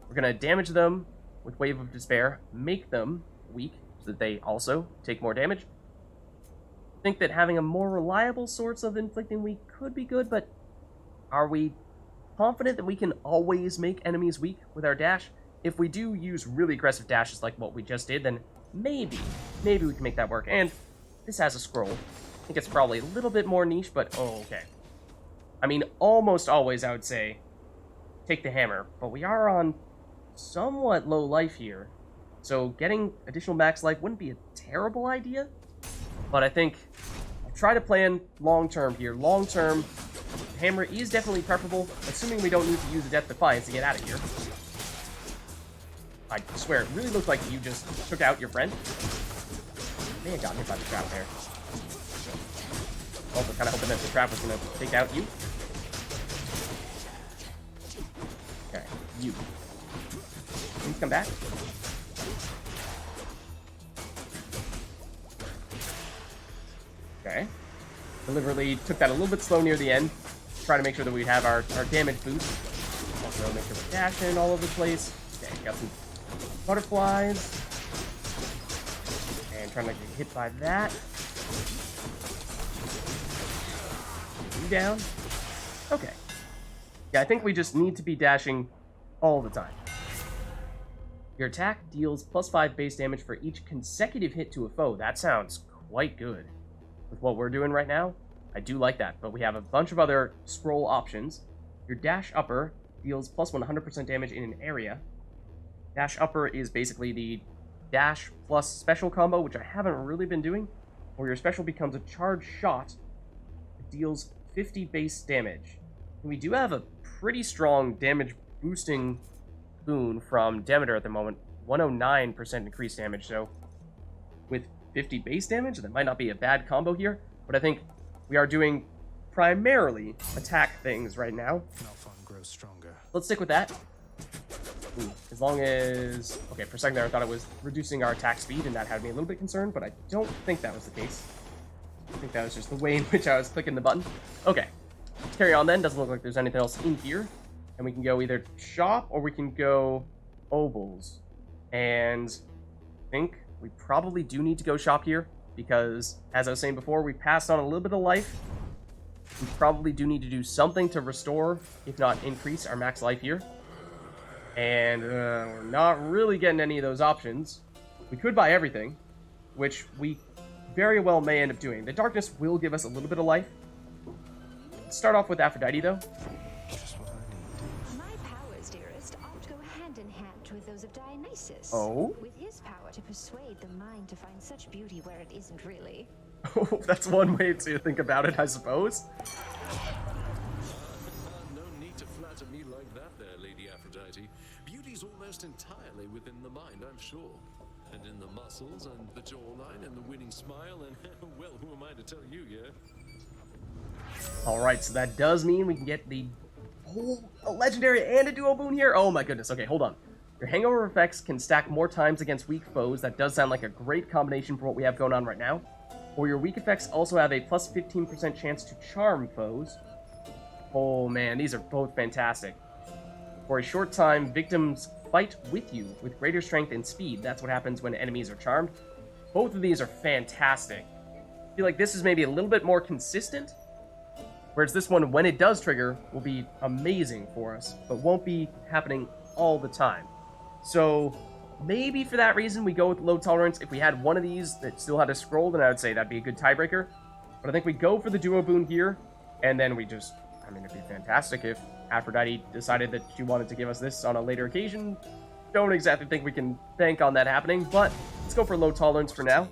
We're going to damage them with Wave of Despair, make them weak so that they also take more damage. I think that having a more reliable source of inflicting weak could be good, but are we confident that we can always make enemies weak with our dash? If we do use really aggressive dashes like what we just did, then maybe we can make that work. And this has a scroll. I think it's probably a little bit more niche, but oh, okay. I mean, almost always I would say take the hammer, but we are on somewhat low life here, so getting additional max life wouldn't be a terrible idea, but I think I'll try to plan long-term here. Long-term, hammer is definitely preferable, assuming we don't need to use the Death Defiance to get out of here. I swear, it really looked like you just took out your friend. May have gotten hit by the trap there. Also kind of hoping that the trap was going to take out you. Okay, you. Please come back. Okay. Deliberately took that a little bit slow near the end. Try to make sure that we have our damage boost. Also make sure we're dashing all over the place. Okay, got some butterflies. And trying to get hit by that. You down. Okay. Yeah, I think we just need to be dashing all the time. Your attack deals +5 base damage for each consecutive hit to a foe. That sounds quite good with what we're doing right now. I do like that, but we have a bunch of other scroll options. Your dash upper deals plus 100% damage in an area. Dash upper is basically the dash plus special combo, which I haven't really been doing, where your special becomes a charged shot. It deals 50 base damage. And we do have a pretty strong damage boosting boon from Demeter at the moment. 109% increased damage, so with 50 base damage, that might not be a bad combo here, but I think we are doing primarily attack things right now. Malphon grows stronger. Let's stick with that. Ooh, as long as... Okay, for a second there I thought it was reducing our attack speed, and that had me a little bit concerned, but I don't think that was the case. I think that was just the way in which I was clicking the button. Okay, let's carry on then. Doesn't look like there's anything else in here. And we can go either shop or we can go obols. And I think we probably do need to go shop here because, as I was saying before, we passed on a little bit of life. We probably do need to do something to restore, if not increase, our max life here. And we're not really getting any of those options. We could buy everything, which we very well may end up doing. The darkness will give us a little bit of life. Let's start off with Aphrodite, though. Just what I need. My powers, dearest, ought to go hand in hand with those of Dionysus. Oh? With his power to persuade the mind to find such beauty where it isn't really. Oh, that's one way to think about it, I suppose. No need to flatter me like that there, Lady Aphrodite. Beauty's almost entirely within the mind, I'm sure. And in the muscles and the jawline and the winning smile and, well, who am I to tell you, yeah? Alright, so that does mean we can get a legendary and a duo boon here? Oh my goodness, okay, hold on. Your hangover effects can stack more times against weak foes. That does sound like a great combination for what we have going on right now. Or your weak effects also have a plus 15% chance to charm foes. Oh man, these are both fantastic. For a short time, victims fight with you with greater strength and speed. That's what happens when enemies are charmed. Both of these are fantastic. I feel like this is maybe a little bit more consistent. Whereas this one, when it does trigger, will be amazing for us, but won't be happening all the time. So maybe for that reason we go with low tolerance. If we had one of these that still had a scroll, then I would say that'd be a good tiebreaker. But I think we go for the duo boon here, and then we just, I mean, it'd be fantastic if Aphrodite decided that she wanted to give us this on a later occasion. Don't exactly think we can bank on that happening, but let's go for low tolerance for now.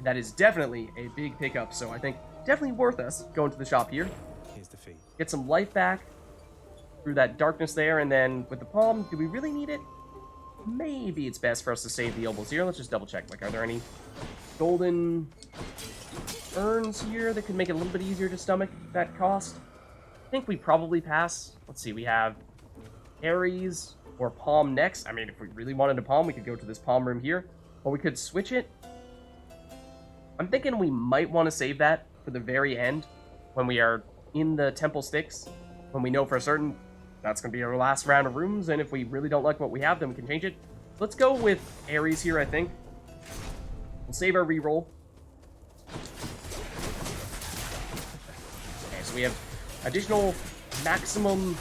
That is definitely a big pickup, so I think definitely worth us going to the shop here. Here's the fee. Get some life back through that darkness there, and then with the palm, do we really need it? Maybe it's best for us to save the obols here. Let's just double check. Like, are there any golden urns here that could make it a little bit easier to stomach that cost? I think we probably pass. Let's see, we have Ares or palm next. I mean, if we really wanted a palm, we could go to this palm room here, or we could switch it. I'm thinking we might want to save that for the very end when we are in the temple STYX, when we know for certain that's going to be our last round of rooms, and if we really don't like what we have, then we can change it. Let's go with Ares here, I think. We'll save our reroll. Okay, so we have additional maximum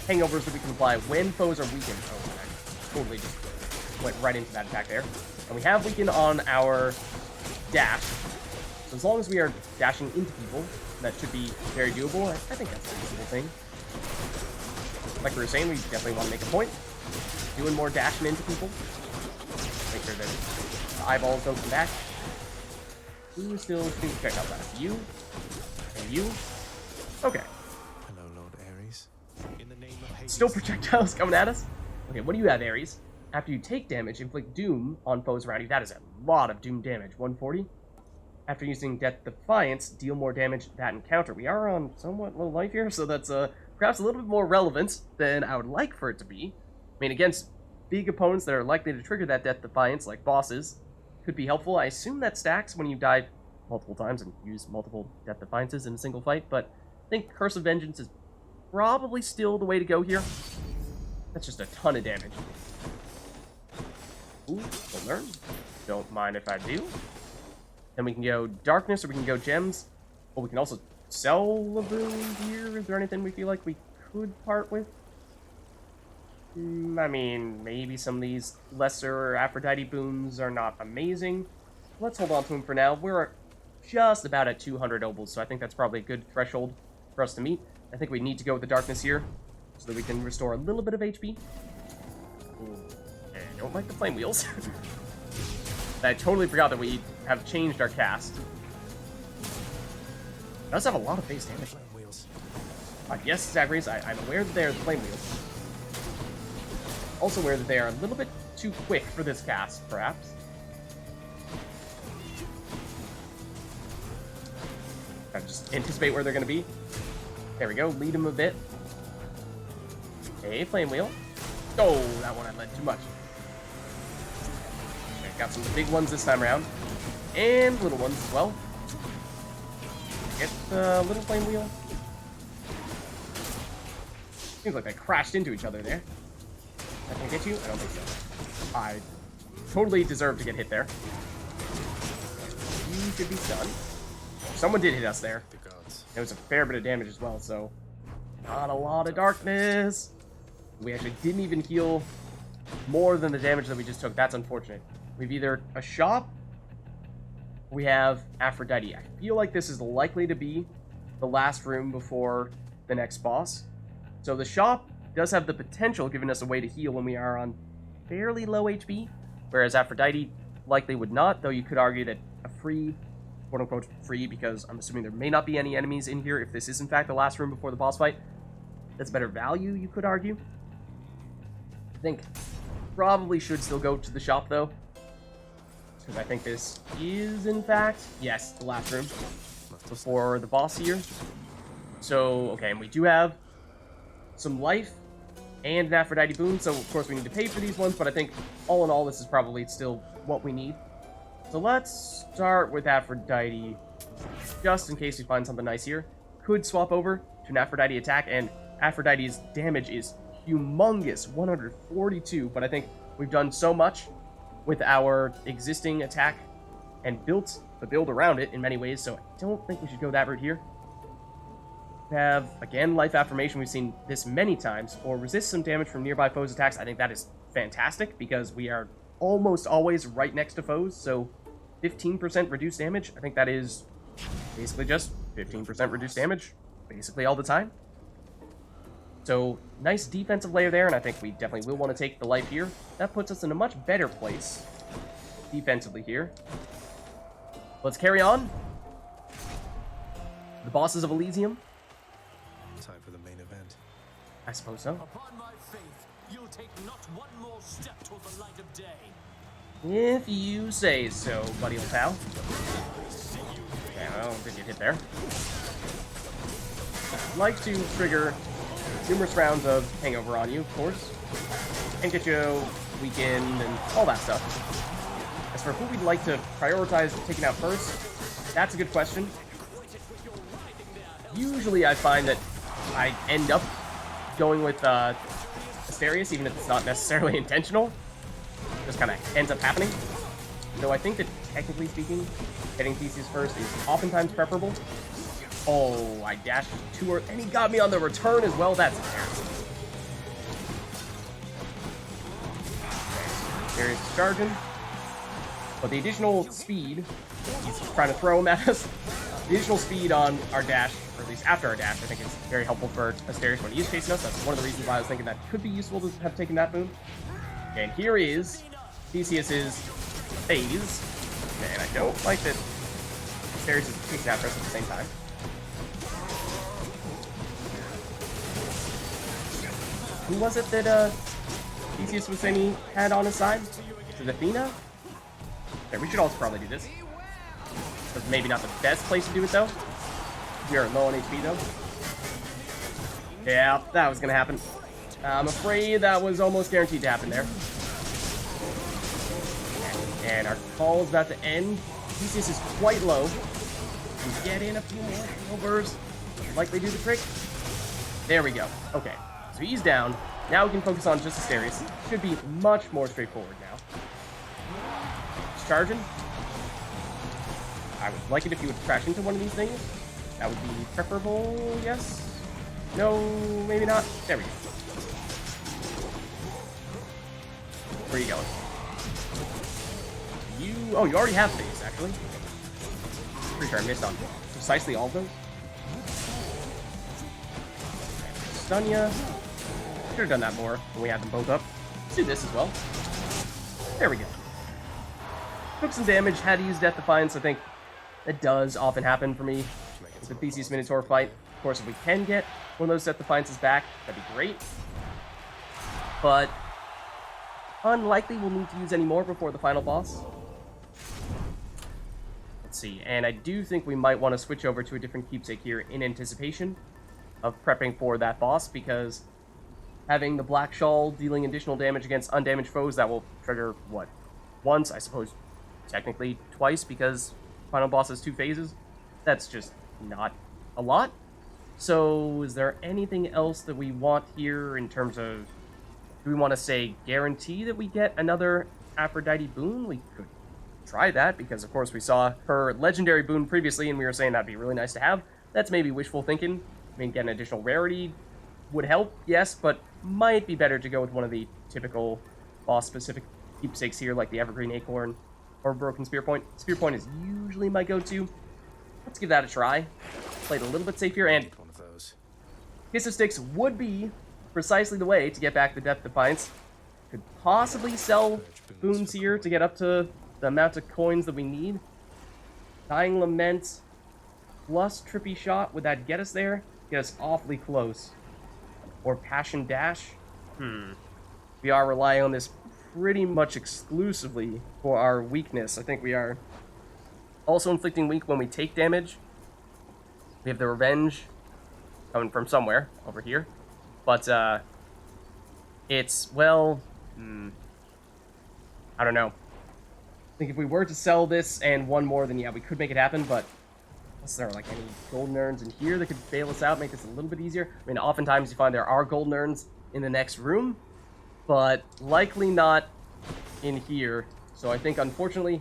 hangovers that we can apply when foes are weakened. Oh, I totally just went right into that attack there. And we have weaken on our dash. So as long as we are dashing into people, that should be very doable. I think that's a reasonable thing. Like we were saying, we definitely want to make a point. Doing more dashing into people. Make sure that the eyeballs don't come back. Who is still shooting projectiles at us? You? And you? Okay. Hello, Lord Ares. In the name of Hades. Still projectiles coming at us? Okay, what do you have, Ares? After you take damage, inflict doom on foes around you. That is a lot of doom damage. 140. After using Death Defiance, deal more damage that encounter. We are on somewhat low life here, so that's perhaps a little bit more relevant than I would like for it to be. I mean, against big opponents that are likely to trigger that Death Defiance, like bosses, could be helpful. I assume that stacks when you die multiple times and use multiple Death Defiances in a single fight, but I think Curse of Vengeance is probably still the way to go here. That's just a ton of damage. Ooh, we'll learn. Don't mind if I do. Then we can go Darkness, or we can go Gems. Or we can also sell a boon here. Is there anything we feel like we could part with? I mean, maybe some of these lesser Aphrodite boons are not amazing. Let's hold on to them for now. We're just about at 200 obols, so I think that's probably a good threshold for us to meet. I think we need to go with the Darkness here, so that we can restore a little bit of HP. Ooh, I don't like the flame wheels. I totally forgot that we have changed our cast. It does have a lot of base damage. Flame wheels. Yes, Zacharias, I'm aware that they are the flame wheels. Also aware that they are a little bit too quick for this cast, perhaps. I just anticipate where they're going to be. There we go, lead them a bit. Okay, flame wheel. Oh, that one I led too much. Okay, got some big ones this time around. And little ones as well. Get the little flame wheel. Seems like they crashed into each other there. I can hit you? I don't think so. I totally deserve to get hit there. You should be stunned. Someone did hit us there. The gods. It was a fair bit of damage as well, so not a lot of darkness. We actually didn't even heal more than the damage that we just took. That's unfortunate. We've either a shop, we have Aphrodite. I feel like this is likely to be the last room before the next boss. So the shop does have the potential of giving us a way to heal when we are on fairly low HP, whereas Aphrodite likely would not, though you could argue that a free, quote-unquote free, because I'm assuming there may not be any enemies in here if this is in fact the last room before the boss fight. That's better value, you could argue. I think probably should still go to the shop, though, because I think this is, in fact, yes, the last room before the boss here. So, okay, and we do have some life and an Aphrodite boon, so of course we need to pay for these ones, but I think all in all this is probably still what we need. So let's start with Aphrodite, just in case we find something nice here. Could swap over to an Aphrodite attack, and Aphrodite's damage is humongous, 142, but I think we've done so much with our existing attack and built the build around it in many ways, so I don't think we should go that route here. We have, again, Life Affirmation. We've seen this many times, or resist some damage from nearby foes' attacks. I think that is fantastic, because we are almost always right next to foes, so 15% reduced damage. I think that is basically just 15% reduced damage, basically all the time. So, nice defensive layer there, and I think we definitely will want to take the life here. That puts us in a much better place defensively here. Let's carry on. The bosses of Elysium. Time for the main event. I suppose so. Upon my faith, you'll take not one more step toward the light of day. If you say so, buddy old pal. Okay, well, did get hit there. I'd like to trigger numerous rounds of hangover on you, of course, and get you weakened and all that stuff. As for who we'd like to prioritize taking out first, that's a good question. Usually I find that I end up going with Asterius, even if it's not necessarily intentional. Just kind of ends up happening. Though I think that, technically speaking, getting Theseus first is oftentimes preferable. Oh, I dashed to her, and he got me on the return as well. That's embarrassing. There's charging. But the additional speed, he's trying to throw him at us. The additional speed on our dash, or at least after our dash, I think is very helpful for Asterius when he is chasing us. That's one of the reasons why I was thinking that could be useful to have taken that boon. And here is Theseus's phase. And I don't like that Asterius is chasing after us at the same time. Who was it that Theseus was saying he had on his side? Is it Athena? Okay, we should also probably do this. But maybe not the best place to do it, though. We are low on HP, though. Yeah, that was gonna happen. I'm afraid that was almost guaranteed to happen there. And our call is about to end. Theseus is quite low. We get in a few more overs. Likely do the trick. There we go. Okay, so he's down. Now we can focus on just Asterius. Should be much more straightforward now. He's charging. I would like it if you would crash into one of these things. That would be preferable, yes? No, maybe not. There we go. Where are you going? Oh, you already have phase, actually. Pretty sure I missed on precisely all of those. Stun ya. Should have done that more when we had them both up. Let's do this as well. There we go. Took some damage, had to use Death Defiance. I think that does often happen for me with the Theseus Minotaur fight. Of course, if we can get one of those Death Defiances back, that'd be great. But unlikely we'll need to use any more before the final boss. Let's see, and I do think we might want to switch over to a different keepsake here in anticipation of prepping for that boss, because having the Black Shawl dealing additional damage against undamaged foes, that will trigger, what, once, I suppose technically twice, because final boss has 2 phases. That's just not a lot. So is there anything else that we want here in terms of, do we want to say guarantee that we get another Aphrodite boon? We could try that, because of course we saw her legendary boon previously and we were saying that'd be really nice to have. That's maybe wishful thinking. I mean, getting additional rarity would help, yes, but might be better to go with one of the typical boss-specific keepsakes here, like the Evergreen Acorn or Broken Spear Point. Spear Point is usually my go-to. Let's give that a try. Play it a little bit safer, and One of those. Kiss of Styx would be precisely the way to get back the Death Defiance. Could possibly sell boons here to get up to the amount of coins that we need. Dying Lament plus Trippy Shot, would that get us there? Get us awfully close. Or Passion Dash? We are relying on this pretty much exclusively for our weakness. I think we are also inflicting weak when we take damage. We have the revenge coming from somewhere over here. But, it's, well, I don't know. I think if we were to sell this and one more, then yeah, we could make it happen, but unless there are, like, any golden urns in here that could bail us out, make this a little bit easier. I mean, oftentimes you find there are golden urns in the next room, but likely not in here. So I think, unfortunately,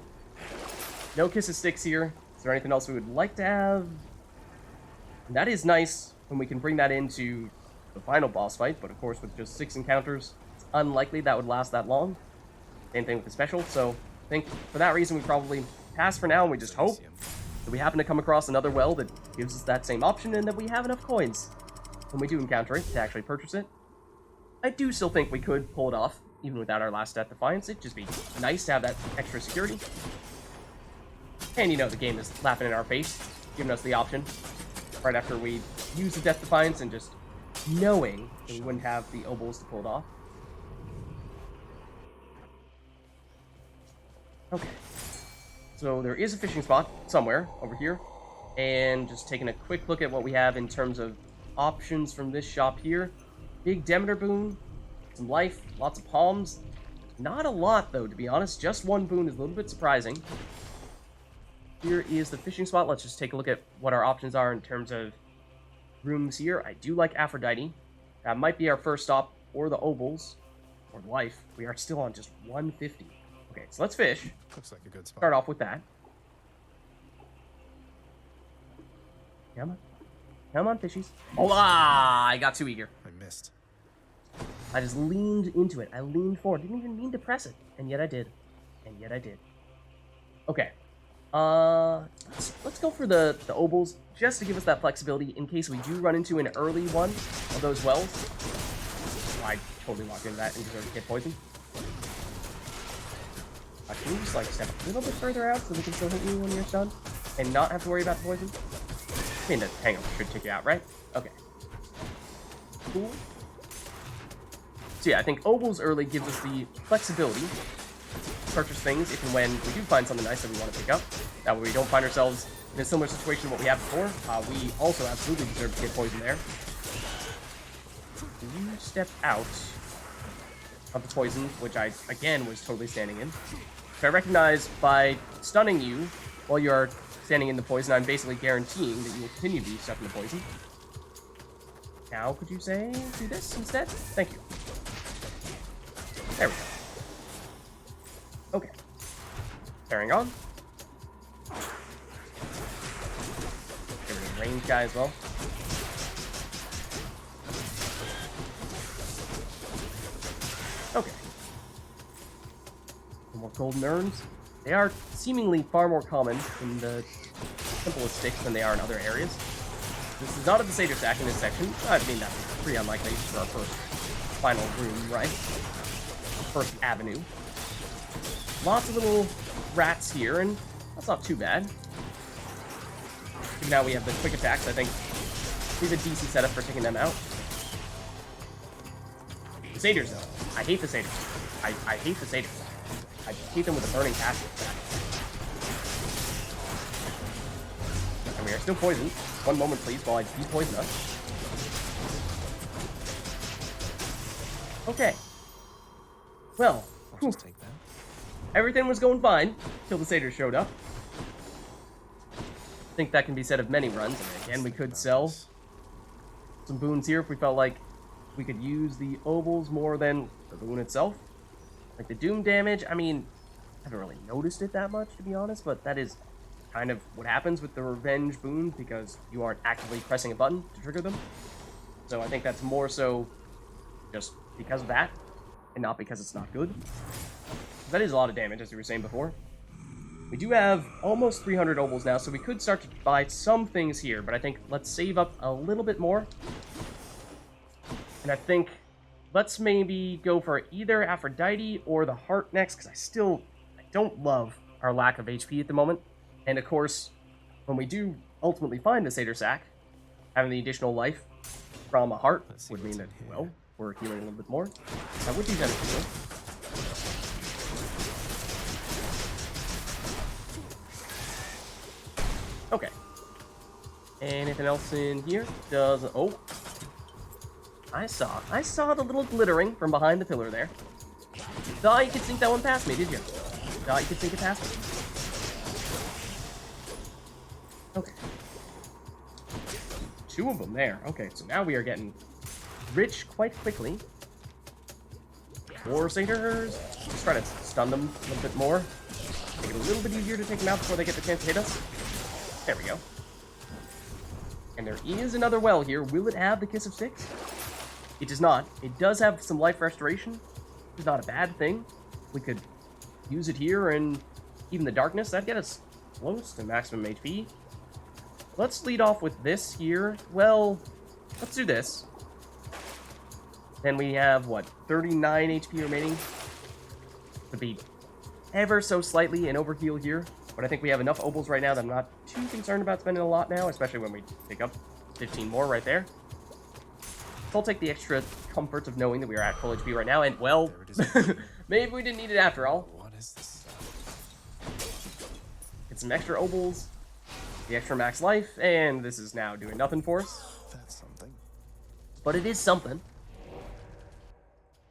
no Kiss of Styx here. Is there anything else we would like to have? And that is nice when we can bring that into the final boss fight, but of course with just 6 encounters, it's unlikely that would last that long. Same thing with the special, so I think for that reason we probably pass for now, and we just hope that we happen to come across another well that gives us that same option and that we have enough coins when we do encounter it to actually purchase it. I do still think we could pull it off, even without our last Death Defiance. It'd just be nice to have that extra security. And you know, the game is laughing in our face, giving us the option right after we use the Death Defiance and just knowing that we wouldn't have the obols to pull it off. Okay. So there is a fishing spot somewhere over here. And just taking a quick look at what we have in terms of options from this shop here. Big Demeter boon, some life, lots of palms. Not a lot, though, to be honest. Just one boon is a little bit surprising. Here is the fishing spot. Let's just take a look at what our options are in terms of rooms here. I do like Aphrodite. That might be our first stop, or the obols, or life. We are still on just 150. Okay, so let's fish. Looks like a good spot. Start off with that. Come on. Come on, fishies. Oh, I got too eager. I missed. I just leaned into it. I leaned forward. Didn't even mean to press it. And yet I did. And yet I did. Okay. Let's go for the obols, just to give us that flexibility in case we do run into an early one of those wells. Oh, I totally walked into that and deserve to get poisoned. Can you just, like, step a little bit further out so we can still hit you when you're stunned? And not have to worry about the poison? I mean, the hangover should take you out, right? Okay. Cool. So yeah, I think obols early gives us the flexibility to purchase things if and when we do find something nice that we want to pick up. That way we don't find ourselves in a similar situation to what we had before. We also absolutely deserve to get poisoned there. You step out of the poison, which I, again, was totally standing in. So I recognize by stunning you while you're standing in the poison, I'm basically guaranteeing that you will continue to be stuck in the poison. Now, could you say, do this instead? Thank you. There we go. Okay. Carrying on. Get rid of the range guy as well. Okay. More golden urns. They are seemingly far more common in the Temple of Styx than they are in other areas. This is not at the Satyr Stack in this section. I mean, that's pretty unlikely for our first final room, right? First avenue. Lots of little rats here, and that's not too bad. Now we have the quick attacks. I think we have a decent setup for taking them out. The satyrs, though. I hate the satyrs. I hate the satyrs. I hate them with a burning casket. And we are still poisoned. One moment, please, while I depoison us. Okay. Well, I'll just take that. everything was going fine till the satyrs showed up. I think that can be said of many runs. And again, we could sell some boons here if we felt like we could use the obols more than the boon itself. Like the doom damage, I mean, I haven't really noticed it that much, to be honest, but that is kind of what happens with the revenge boons because you aren't actively pressing a button to trigger them. So I think that's more so just because of that, and not because it's not good. That is a lot of damage, as you were saying before. We do have almost 300 obols now, so we could start to buy some things here, but I think let's save up a little bit more. And I think let's maybe go for either Aphrodite or the heart next, because I don't love our lack of HP at the moment. And of course, when we do ultimately find the Satyr Sack, having the additional life from a heart would mean that, well, we're healing a little bit more. I would use energy heal. Anything else in here? Oh. I saw the little glittering from behind the pillar there. Thought you could sink that one past me, did you? Thought you could sink it past me. Okay. 2 of them there. Okay, so now we are getting rich quite quickly. 4 satyrs. Let's try to stun them a little bit more. Make it a little bit easier to take them out before they get the chance to hit us. There we go. And there is another well here. Will it have the Kiss of STYX? It does not. It does have some life restoration. It's not a bad thing. We could use it here, and even the darkness, that'd get us close to maximum HP. Let's lead off with this here. Well, let's do this. Then we have, what, 39 HP remaining? Could be ever so slightly an overheal here, but I think we have enough obols right now that I'm not too concerned about spending a lot now, especially when we pick up 15 more right there. So I'll take the extra comfort of knowing that we are at full HP right now, and, well, maybe we didn't need it after all. What is this? Get some extra obols, the extra max life, and this is now doing nothing for us. That's something. But it is something.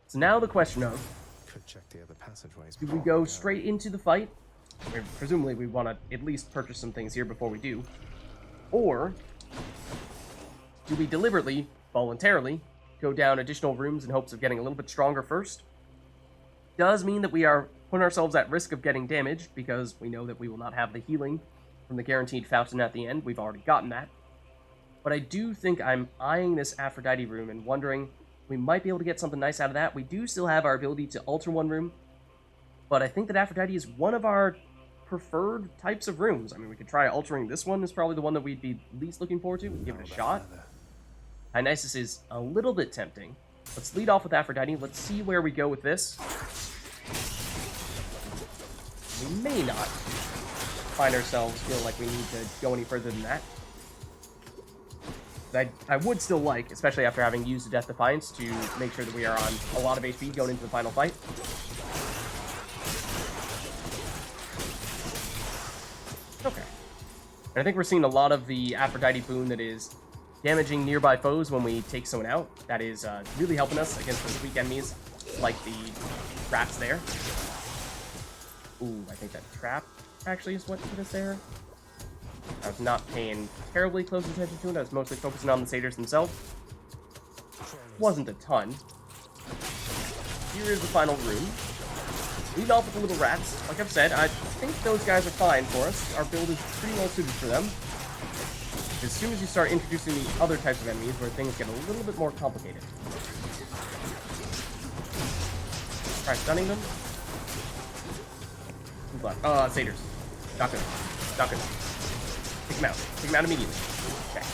So now the question of, Could check the other passageways. do we go straight into the fight? I mean, presumably we want to at least purchase some things here before we do. Or do we deliberately, voluntarily, go down additional rooms in hopes of getting a little bit stronger first? Does mean that we are putting ourselves at risk of getting damaged, because we know that we will not have the healing from the guaranteed fountain at the end. We've already gotten that. But I do think I'm eyeing this Aphrodite room and wondering we might be able to get something nice out of that. We do still have our ability to alter one room, but I think that Aphrodite is one of our preferred types of rooms. I mean, we could try altering this one. Is probably the one that we'd be least looking forward to. We can give it a shot. Dionysus is a little bit tempting. Let's lead off with Aphrodite. Let's see where we go with this. We may not find ourselves feel like we need to go any further than that. I would still like, especially after having used the Death Defiance, to make sure that we are on a lot of HP going into the final fight. Okay. And I think we're seeing a lot of the Aphrodite boon that is damaging nearby foes when we take someone out. That is really helping us against those weak enemies, like the traps there. Ooh, I think that trap actually is what put us there. I was not paying terribly close attention to it. I was mostly focusing on the satyrs themselves. Wasn't a ton. Here is the final room. Lead off with the little rats. Like I've said, I think those guys are fine for us. Our build is pretty well suited for them. As soon as you start introducing the other types of enemies, where things get a little bit more complicated. Try stunning them. Who's left? Satyrs. Not good. Not good. Take him out. Take him out immediately. Okay.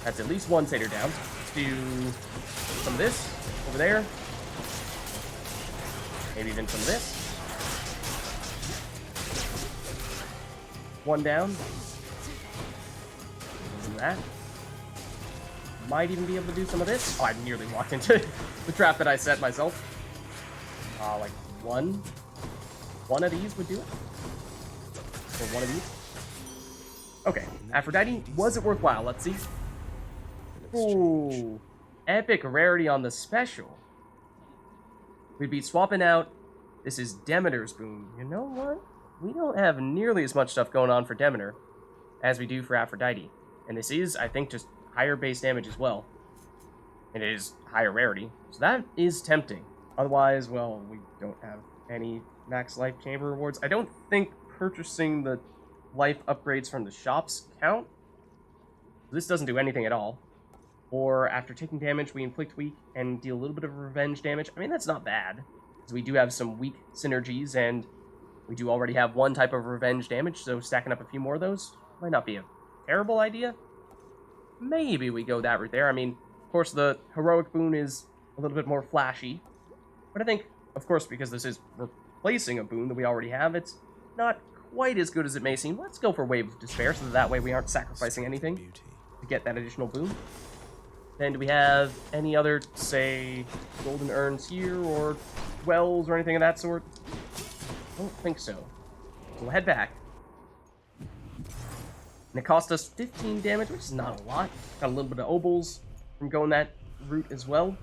That's at least one satyr down. Let's do some of this over there. Maybe even some of this. One down. Do that. Might even be able to do some of this. Oh, I nearly walked into the trap that I set myself. Like one of these would do it. Or one of these. Okay, Aphrodite, was it worthwhile? Let's see. Ooh, epic rarity on the special. We'd be swapping out. This is Demeter's boon. You know what? We don't have nearly as much stuff going on for Demeter as we do for Aphrodite. And this is, I think, just higher base damage as well. And it is higher rarity. So that is tempting. Otherwise, well, we don't have any max life chamber rewards. I don't think purchasing the life upgrades from the shops count. This doesn't do anything at all. Or after taking damage, we inflict weak and deal a little bit of revenge damage. I mean, that's not bad, because we do have some weak synergies, and we do already have one type of revenge damage, so stacking up a few more of those might not be a terrible idea. Maybe we go that route there. I mean, of course, the heroic boon is a little bit more flashy, but I think, of course, because this is replacing a boon that we already have, it's not quite as good as it may seem. Let's go for Wave of Despair, so that way we aren't sacrificing anything to get that additional boon. Then do we have any other, say, golden urns here, or wells, or anything of that sort? I don't think so. So we'll head back. And it cost us 15 damage, which is not a lot. Got a little bit of obols from going that route as well.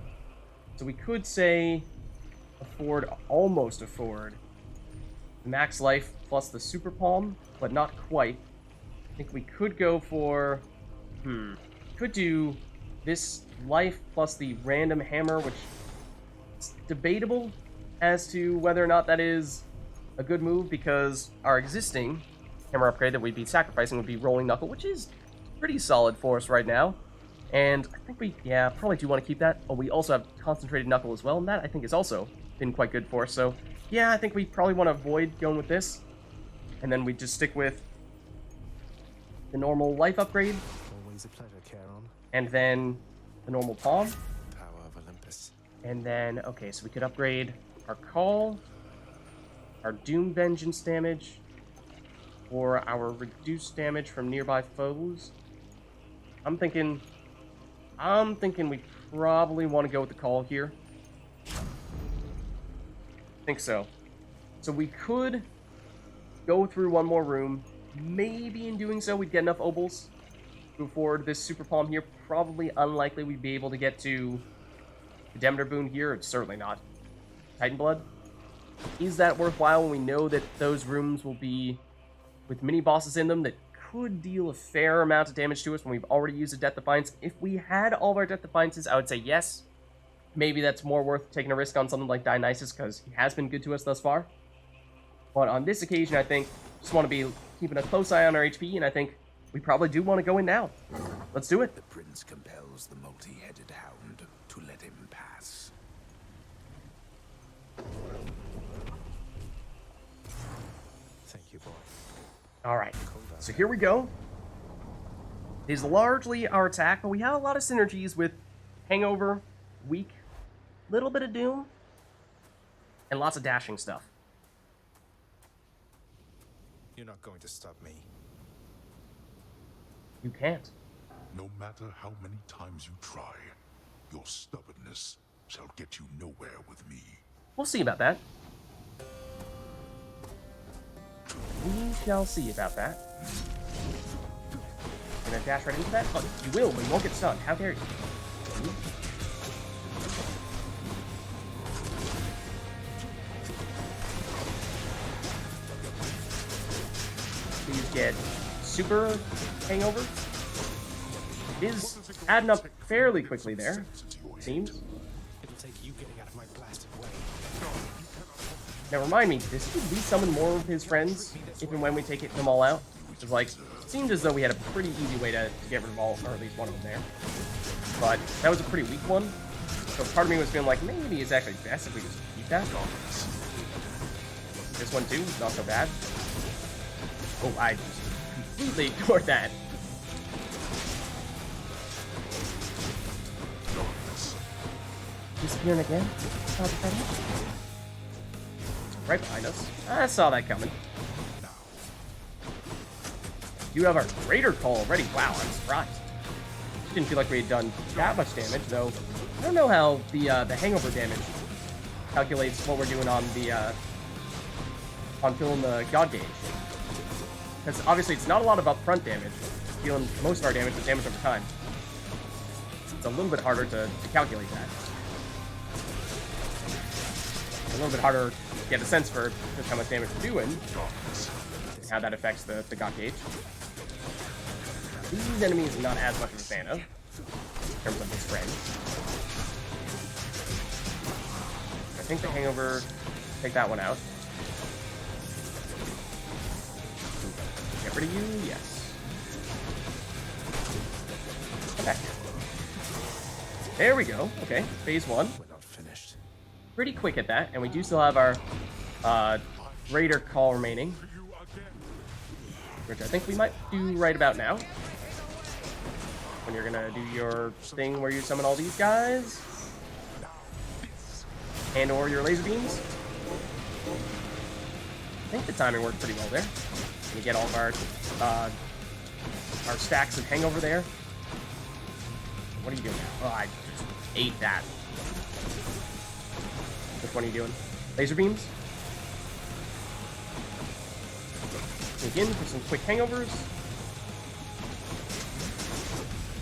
So we could say almost afford max life plus the super palm, but not quite. I think we could go for, could do this life plus the random hammer, which is debatable as to whether or not that is a good move, because our existing hammer upgrade that we'd be sacrificing would be Rolling Knuckle, which is pretty solid for us right now. And I think we, probably do want to keep that. Oh, we also have Concentrated Knuckle as well, and that I think has also been quite good for us. So, yeah, I think we probably want to avoid going with this. And then we just stick with the normal life upgrade. Always a pleasure, Charon. And then the normal palm. Power of Olympus. And then, okay, so we could upgrade our Call, our Doom Vengeance damage, or our reduced damage from nearby foes. I'm thinking we probably want to go with the Call here. I think so. So we could go through one more room. Maybe in doing so we'd get enough obols to afford this super palm here. Probably unlikely we'd be able to get to the Demeter boon here. It's certainly not Titan Blood. Is that worthwhile when we know that those rooms will be with mini bosses in them that could deal a fair amount of damage to us when we've already used a Death Defiance? If we had all of our Death Defiances, I would say yes. Maybe that's more worth taking a risk on something like Dionysus, because he has been good to us thus far. But on this occasion, I think just want to be keeping a close eye on our HP, and I think we probably do want to go in now. Let's do it. The prince compels the multi-headed hound to let him pass. Thank you, boy. All right, so here we go. It is largely our attack, but we have a lot of synergies with Hangover, Weak, little bit of Doom, and lots of dashing stuff. You're not going to stop me. You can't. No matter how many times you try, your stubbornness shall get you nowhere with me. We'll see about that. We shall see about that. Gonna dash right into that? Oh, you will, but you won't get stunned. How dare you? Please get super hangover. It is adding up fairly quickly there, seems. It'll take you getting out of my blasted way. Now remind me, does he resummon more of his friends if and when we take them all out? It's like, it seemed as though we had a pretty easy way to get rid of all, or at least one of them there. But that was a pretty weak one. So part of me was feeling like maybe it's actually best if we just keep that. This one too, not so bad. Oh, I completely ignored that. Disappearing again? Right behind us. I saw that coming. You have our Greater Call already. Wow, I'm surprised. Didn't feel like we had done that much damage, though. I don't know how the hangover damage calculates what we're doing on the on filling the God gauge. Because obviously it's not a lot of upfront damage. It's dealing most of our damage with damage over time. It's a little bit harder to calculate that. A little bit harder to get a sense for just how much damage we're doing, and how that affects the God gauge. These enemies are not as much of a fan of, in terms of his friends. I think the hangover, take that one out. Get rid of you, yes. Okay. There we go. Okay, phase one. We're not finished. Pretty quick at that, and we do still have our Greater Call remaining, which I think we might do right about now. When you're gonna do your thing where you summon all these guys, and or your laser beams. I think the timing worked pretty well there. And you get all of our stacks of hangover there. What are you doing now? Oh, I just ate that. Which one are you doing? Laser beams? Sneak in for some quick hangovers.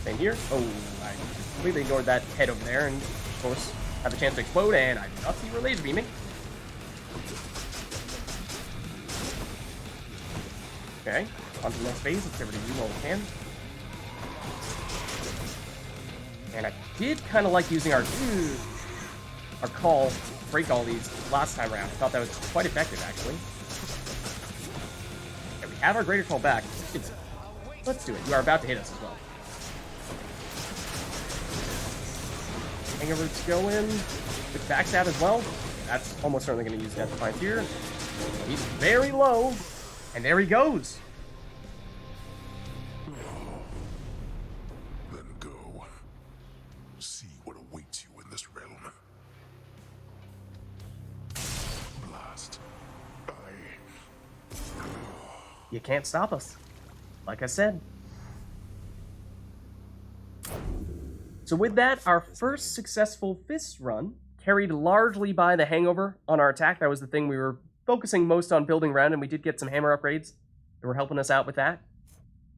Same here. Oh, I completely ignored that head over there, and of course, have a chance to explode, and I do not see where laser beaming. Okay, on to the next phase. Let's get rid of you while we can. And I did kind of like using our call to break all these last time around. I thought that was quite effective, actually. Okay, we have our greater call back. Let's do it. You are about to hit us as well. Hangover's going. With backstab as well. That's almost certainly going to use Death Defiance here. He's very low. And there he goes. Then go. See what awaits you in this realm. Blast. You can't stop us. Like I said. So with that, our first successful Fists run, carried largely by the Hangover on our attack. That was the thing we were focusing most on building around, and we did get some hammer upgrades that were helping us out with that.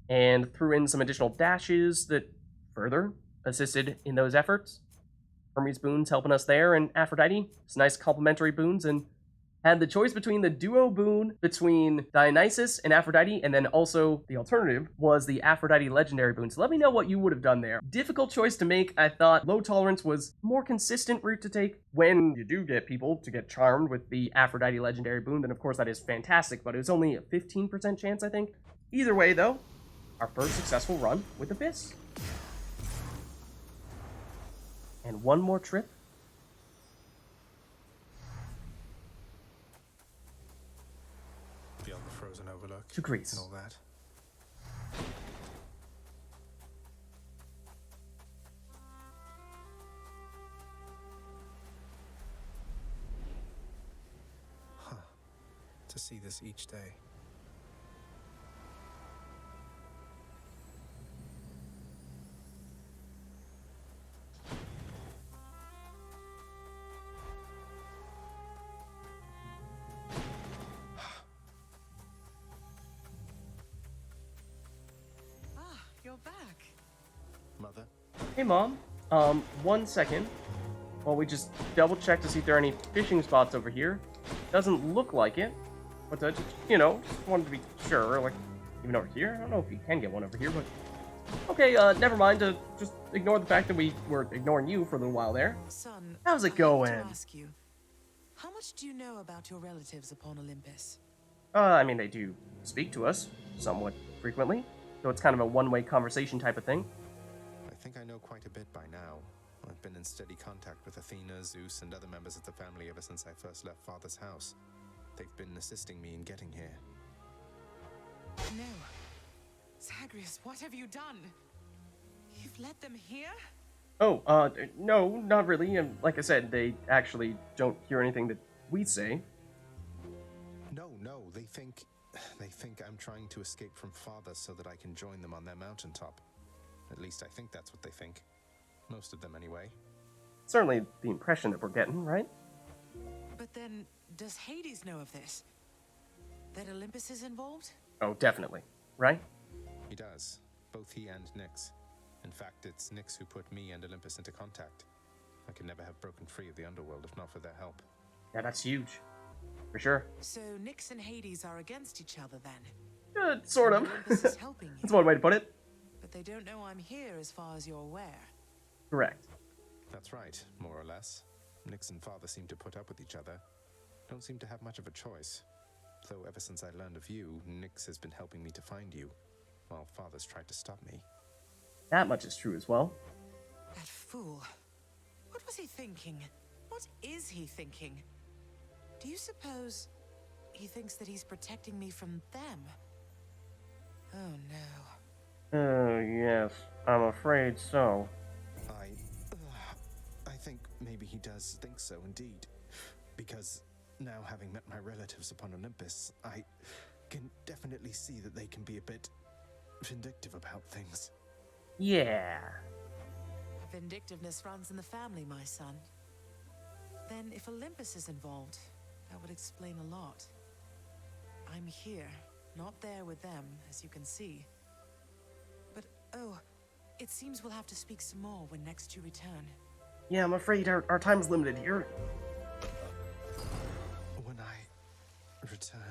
And threw in some additional dashes that further assisted in those efforts. Hermes boons helping us there, and Aphrodite, some nice complementary boons, and had the choice between the duo boon between Dionysus and Aphrodite, and then also the alternative was the Aphrodite legendary boon. So let me know what you would have done there. Difficult choice to make. I thought low tolerance was more consistent route to take. When you do get people to get charmed with the Aphrodite legendary boon, then of course that is fantastic, but it was only a 15% chance, I think. Either way though, our first successful run with the Fists. And one more trip. Beyond the frozen overlook. To Greece. And all that. Huh. To see this each day. You're back. Mother? Hey Mom, 1 second. While we just double check to see if there are any fishing spots over here. Doesn't look like it. But just, you know, just wanted to be sure, like, even over here? I don't know if you can get one over here, but... Okay, never mind, just ignore the fact that we were ignoring you for a little while there. Son, How's it I going? have to ask you, how much do you know about your relatives upon Olympus? I mean, they do speak to us, somewhat frequently. So it's kind of a one-way conversation type of thing. I think I know quite a bit by now. I've been in steady contact with Athena, Zeus, and other members of the family ever since I first left Father's house. They've been assisting me in getting here. No. Zagreus, what have you done? You've let them here? Oh, no, not really. And like I said, they actually don't hear anything that we say. No, they think I'm trying to escape from Father so that I can join them on their mountaintop. At least I think that's what they think. Most of them, anyway. Certainly the impression that we're getting, right? But then, does Hades know of this? That Olympus is involved? Oh, definitely. Right? He does. Both he and Nyx. In fact, it's Nyx who put me and Olympus into contact. I could never have broken free of the underworld if not for their help. Yeah, that's huge. For sure. So Nyx and Hades are against each other then? Sort of. Olympus is helping you. That's one way to put it. But they don't know I'm here as far as you're aware. Correct. That's right, more or less. Nyx and Father seem to put up with each other. Don't seem to have much of a choice. Though ever since I learned of you, Nyx has been helping me to find you, while Father's tried to stop me. That much is true as well. That fool. What was he thinking? What is he thinking? Do you suppose he thinks that he's protecting me from them? Oh no. Oh, yes. I'm afraid so. I think maybe he does think so indeed. Because now having met my relatives upon Olympus, I can definitely see that they can be a bit vindictive about things. Yeah. Vindictiveness runs in the family, my son. Then if Olympus is involved, that would explain a lot. I'm here, not there with them, as you can see. But, oh, It seems we'll have to speak some more when next you return. Yeah, I'm afraid our time is limited here. When I return.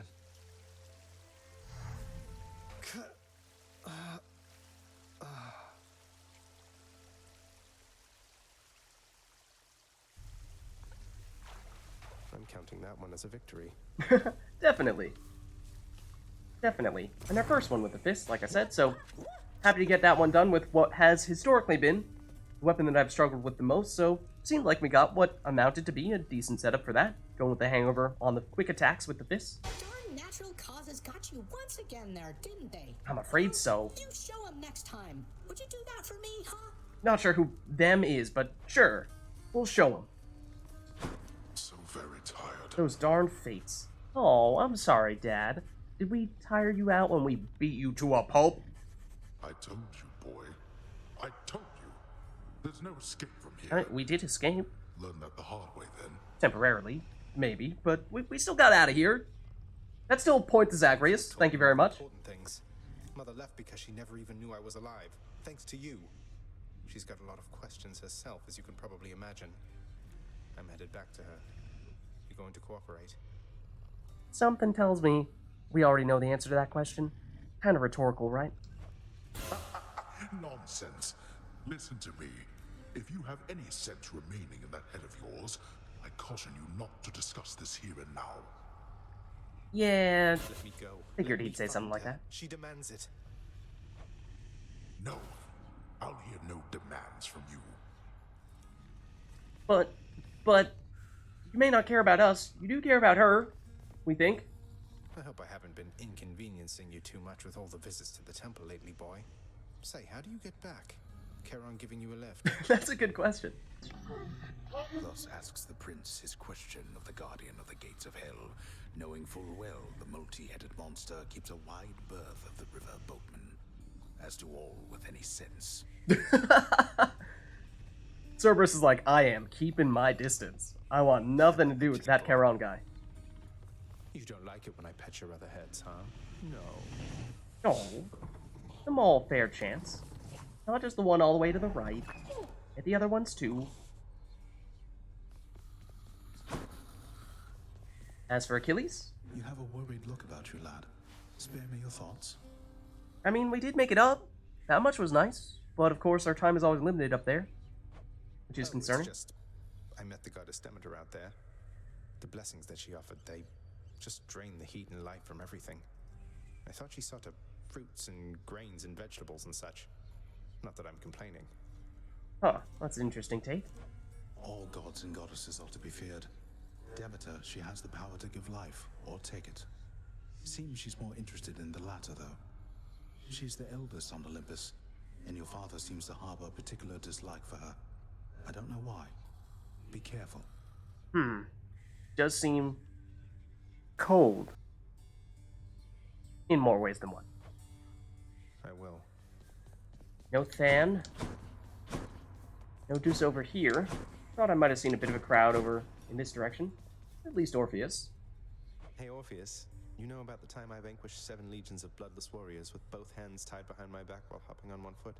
I'm counting that one as a victory. Definitely. Definitely. And our first one with the fist, like I said, so happy to get that one done with what has historically been the weapon that I've struggled with the most, so seemed like we got what amounted to be a decent setup for that. Going with the hangover on the quick attacks with the fist. Darn natural causes got you once again there, didn't they? I'm afraid so. You show them next time. Would you do that for me, huh? Not sure who them is, but sure. We'll show them. So very tired. Those darn fates. Oh, I'm sorry, Dad. Did we tire you out when we beat you to a pulp? I told you, boy. I told you. There's no escape from here. We did escape. Learn that the hard way, then. Temporarily, maybe, but we still got out of here. That's still a point to Zagreus. Thank you very much. Important things. Mother left because she never even knew I was alive. Thanks to you. She's got a lot of questions herself, as you can probably imagine. I'm headed back to her. You going to cooperate? Something tells me we already know the answer to that question. Kind of rhetorical, right? Nonsense. Listen to me. If you have any sense remaining in that head of yours, I caution you not to discuss this here and now. Yeah, Let me go. figured he'd say something like her. that. She demands it. No. I'll hear no demands from you. But, you may not care about us. You do care about her, we think. I hope I haven't been inconveniencing you too much with all the visits to the temple lately, boy. Say, how do you get back? Care on giving you a lift? That's a good question. Thus asks the prince his question of the guardian of the gates of hell, knowing full well the multi-headed monster keeps a wide berth of the river boatman, as do all with any sense. Cerberus is like, I am keeping my distance. I want nothing to do with that Charon guy. You don't like it when I pet your other heads, huh? No. Oh, them all fair chance. Not just the one all the way to the right. Get the other ones too. As for Achilles, You have a worried look about you, lad. Spare me your thoughts. I mean, we did make it up. That much was nice. But of course, our time is always limited up there. Which is concerning. It's just, I met the goddess Demeter out there. The blessings that she offered, they just drain the heat and life from everything. I thought she sought to fruits and grains and vegetables and such. Not that I'm complaining. Huh, that's an interesting take. All gods and goddesses are to be feared. Demeter, she has the power to give life, or take it. Seems she's more interested in the latter, though. She's the eldest on Olympus, and your father seems to harbor a particular dislike for her. I don't know why. Be careful. Does seem cold. In more ways than one. I will. No Than. No Deuce over here. Thought I might have seen a bit of a crowd over in this direction. At least Orpheus. Hey, Orpheus. You know about the time I vanquished 7 legions of bloodless warriors with both hands tied behind my back while hopping on one foot?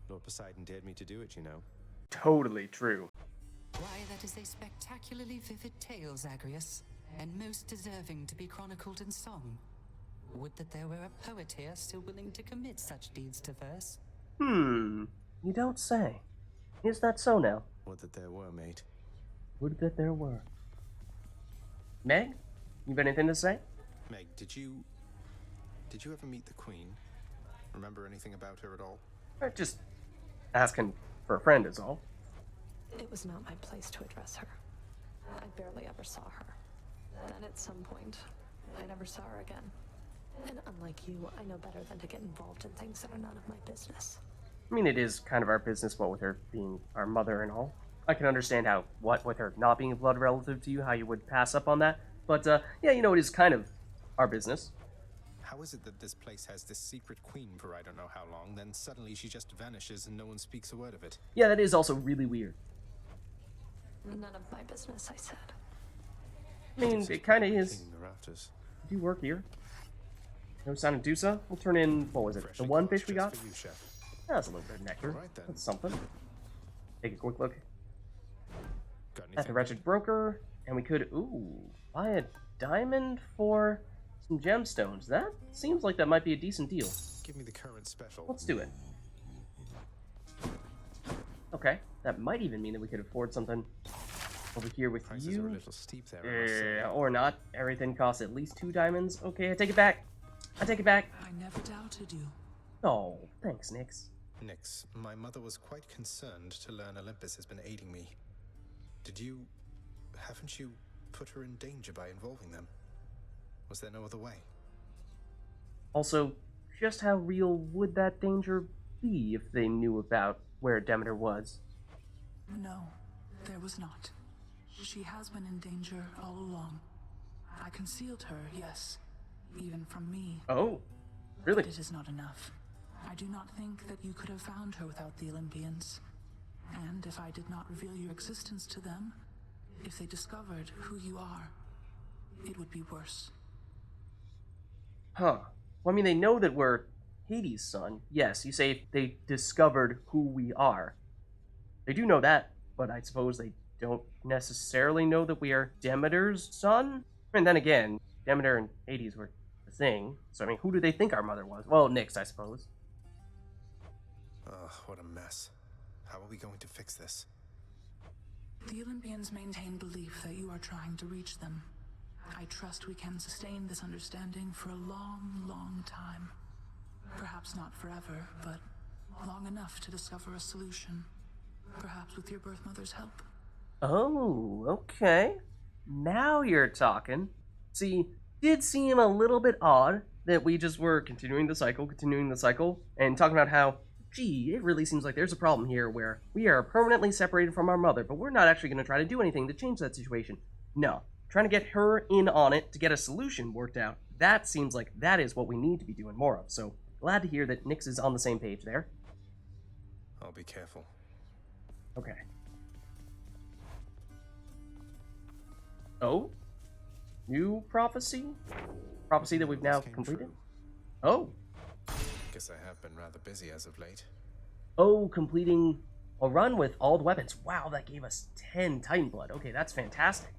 Lord Poseidon dared me to do it, you know. Totally true. Why, that is a spectacularly vivid tale, Zagreus, and most deserving to be chronicled in song. Would that there were a poet here still willing to commit such deeds to verse. You don't say. Is that so now? Would that there were, mate. Would that there were. Meg, you got anything to say? Meg, did you ever meet the Queen? Remember anything about her at all? Just asking for a friend is all. It was not my place to address her. I barely ever saw her. And at some point, I never saw her again. And unlike you, I know better than to get involved in things that are none of my business. I mean, it is kind of our business, what with her being our mother and all. I can understand how, what with her not being a blood relative to you, how you would pass up on that. But, yeah, you know, it is kind of our business. How is it that this place has this secret queen for I don't know how long, then suddenly she just vanishes and no one speaks a word of it? Yeah, that is also really weird. None of my business, I said. I mean, it kind of is. Cleaning the rafters. Do you work here? No sign of Dusa? We'll turn in, what was it, the one fish we got? For you, chef. That's a little bit of nectar. All right, then. That's something. Take a quick look Got at the anything Wretched Broker, and we could, buy a diamond for some gemstones. That seems like that might be a decent deal. Give me the current special. Let's do it. Okay, that might even mean that we could afford something over here with Prices you. are a little steep there, I must say. Or not. Everything costs at least 2 diamonds. Okay, I take it back. I take it back. I never doubted you. Oh, thanks, Nyx. Nyx, my mother was quite concerned to learn Olympus has been aiding me. Haven't you put her in danger by involving them? Was there no other way? Also, just how real would that danger be if they knew about where Demeter was? No, there was not. She has been in danger all along. I concealed her, yes, even from me. Oh, really? But it is not enough. I do not think that you could have found her without the Olympians. And if I did not reveal your existence to them, if they discovered who you are, it would be worse. Huh. Well, I mean, they know that we're Hades' son. Yes, you say they discovered who we are. They do know that, but I suppose they don't necessarily know that we are Demeter's son? And then again, Demeter and Hades were the thing. So, I mean, who do they think our mother was? Well, Nyx, I suppose. Ugh, what a mess. How are we going to fix this? The Olympians maintain belief that you are trying to reach them. I trust we can sustain this understanding for a long, long time. Perhaps not forever, but long enough to discover a solution. Perhaps with your birth mother's help. Oh, okay. Now you're talking. See, did seem a little bit odd that we just were continuing the cycle, and talking about how, gee, it really seems like there's a problem here where we are permanently separated from our mother, but we're not actually going to try to do anything to change that situation. No. Trying to get her in on it to get a solution worked out. That seems like that is what we need to be doing more of. So, glad to hear that Nyx is on the same page there. I'll be careful. Okay. Oh? New prophecy? Prophecy that we've now completed? Oh. Guess I have been rather busy as of late. Oh, completing a run with all the weapons. Wow, that gave us 10 Titan Blood. Okay, that's fantastic.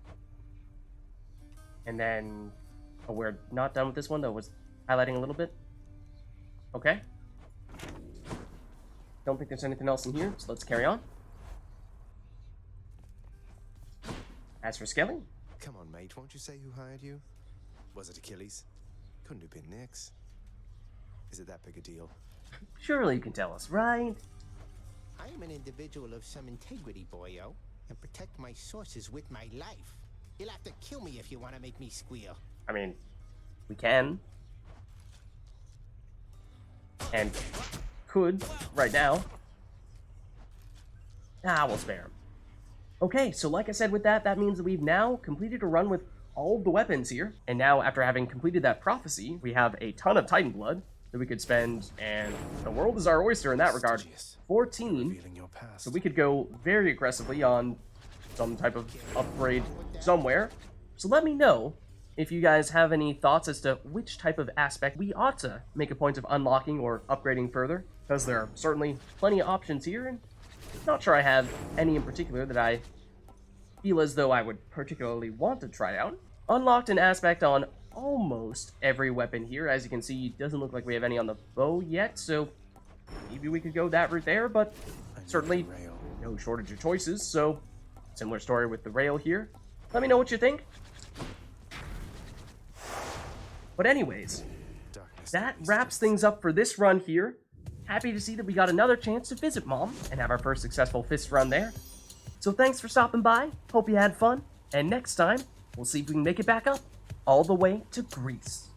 And then, oh, we're not done with this one, though. Was highlighting a little bit. Okay. Don't think there's anything else in here, so let's carry on. As for Skelly? Come on, mate, won't you say who hired you? Was it Achilles? Couldn't have been Nyx. Is it that big a deal? Surely you can tell us, right? I am an individual of some integrity, boyo, and protect my sources with my life. You'll have to kill me if you want to make me squeal. I mean, we can. And could, right now. We'll spare him. Okay, so like I said with that, that means that we've now completed a run with all of the weapons here. And now, after having completed that prophecy, we have a ton of Titan Blood that we could spend, and the world is our oyster in that regard. 14, so we could go very aggressively on some type of upgrade somewhere. So let me know if you guys have any thoughts as to which type of aspect we ought to make a point of unlocking or upgrading further, because there are certainly plenty of options here, and I'm not sure I have any in particular that I feel as though I would particularly want to try out. Unlocked an aspect on almost every weapon here. As you can see, it doesn't look like we have any on the bow yet, so maybe we could go that route there, but certainly no shortage of choices, so similar story with the rail here. Let me know what you think. But anyways, that wraps things up for this run here. Happy to see that we got another chance to visit Mom and have our first successful fist run there. So thanks for stopping by, hope you had fun, and next time, we'll see if we can make it back up all the way to Greece.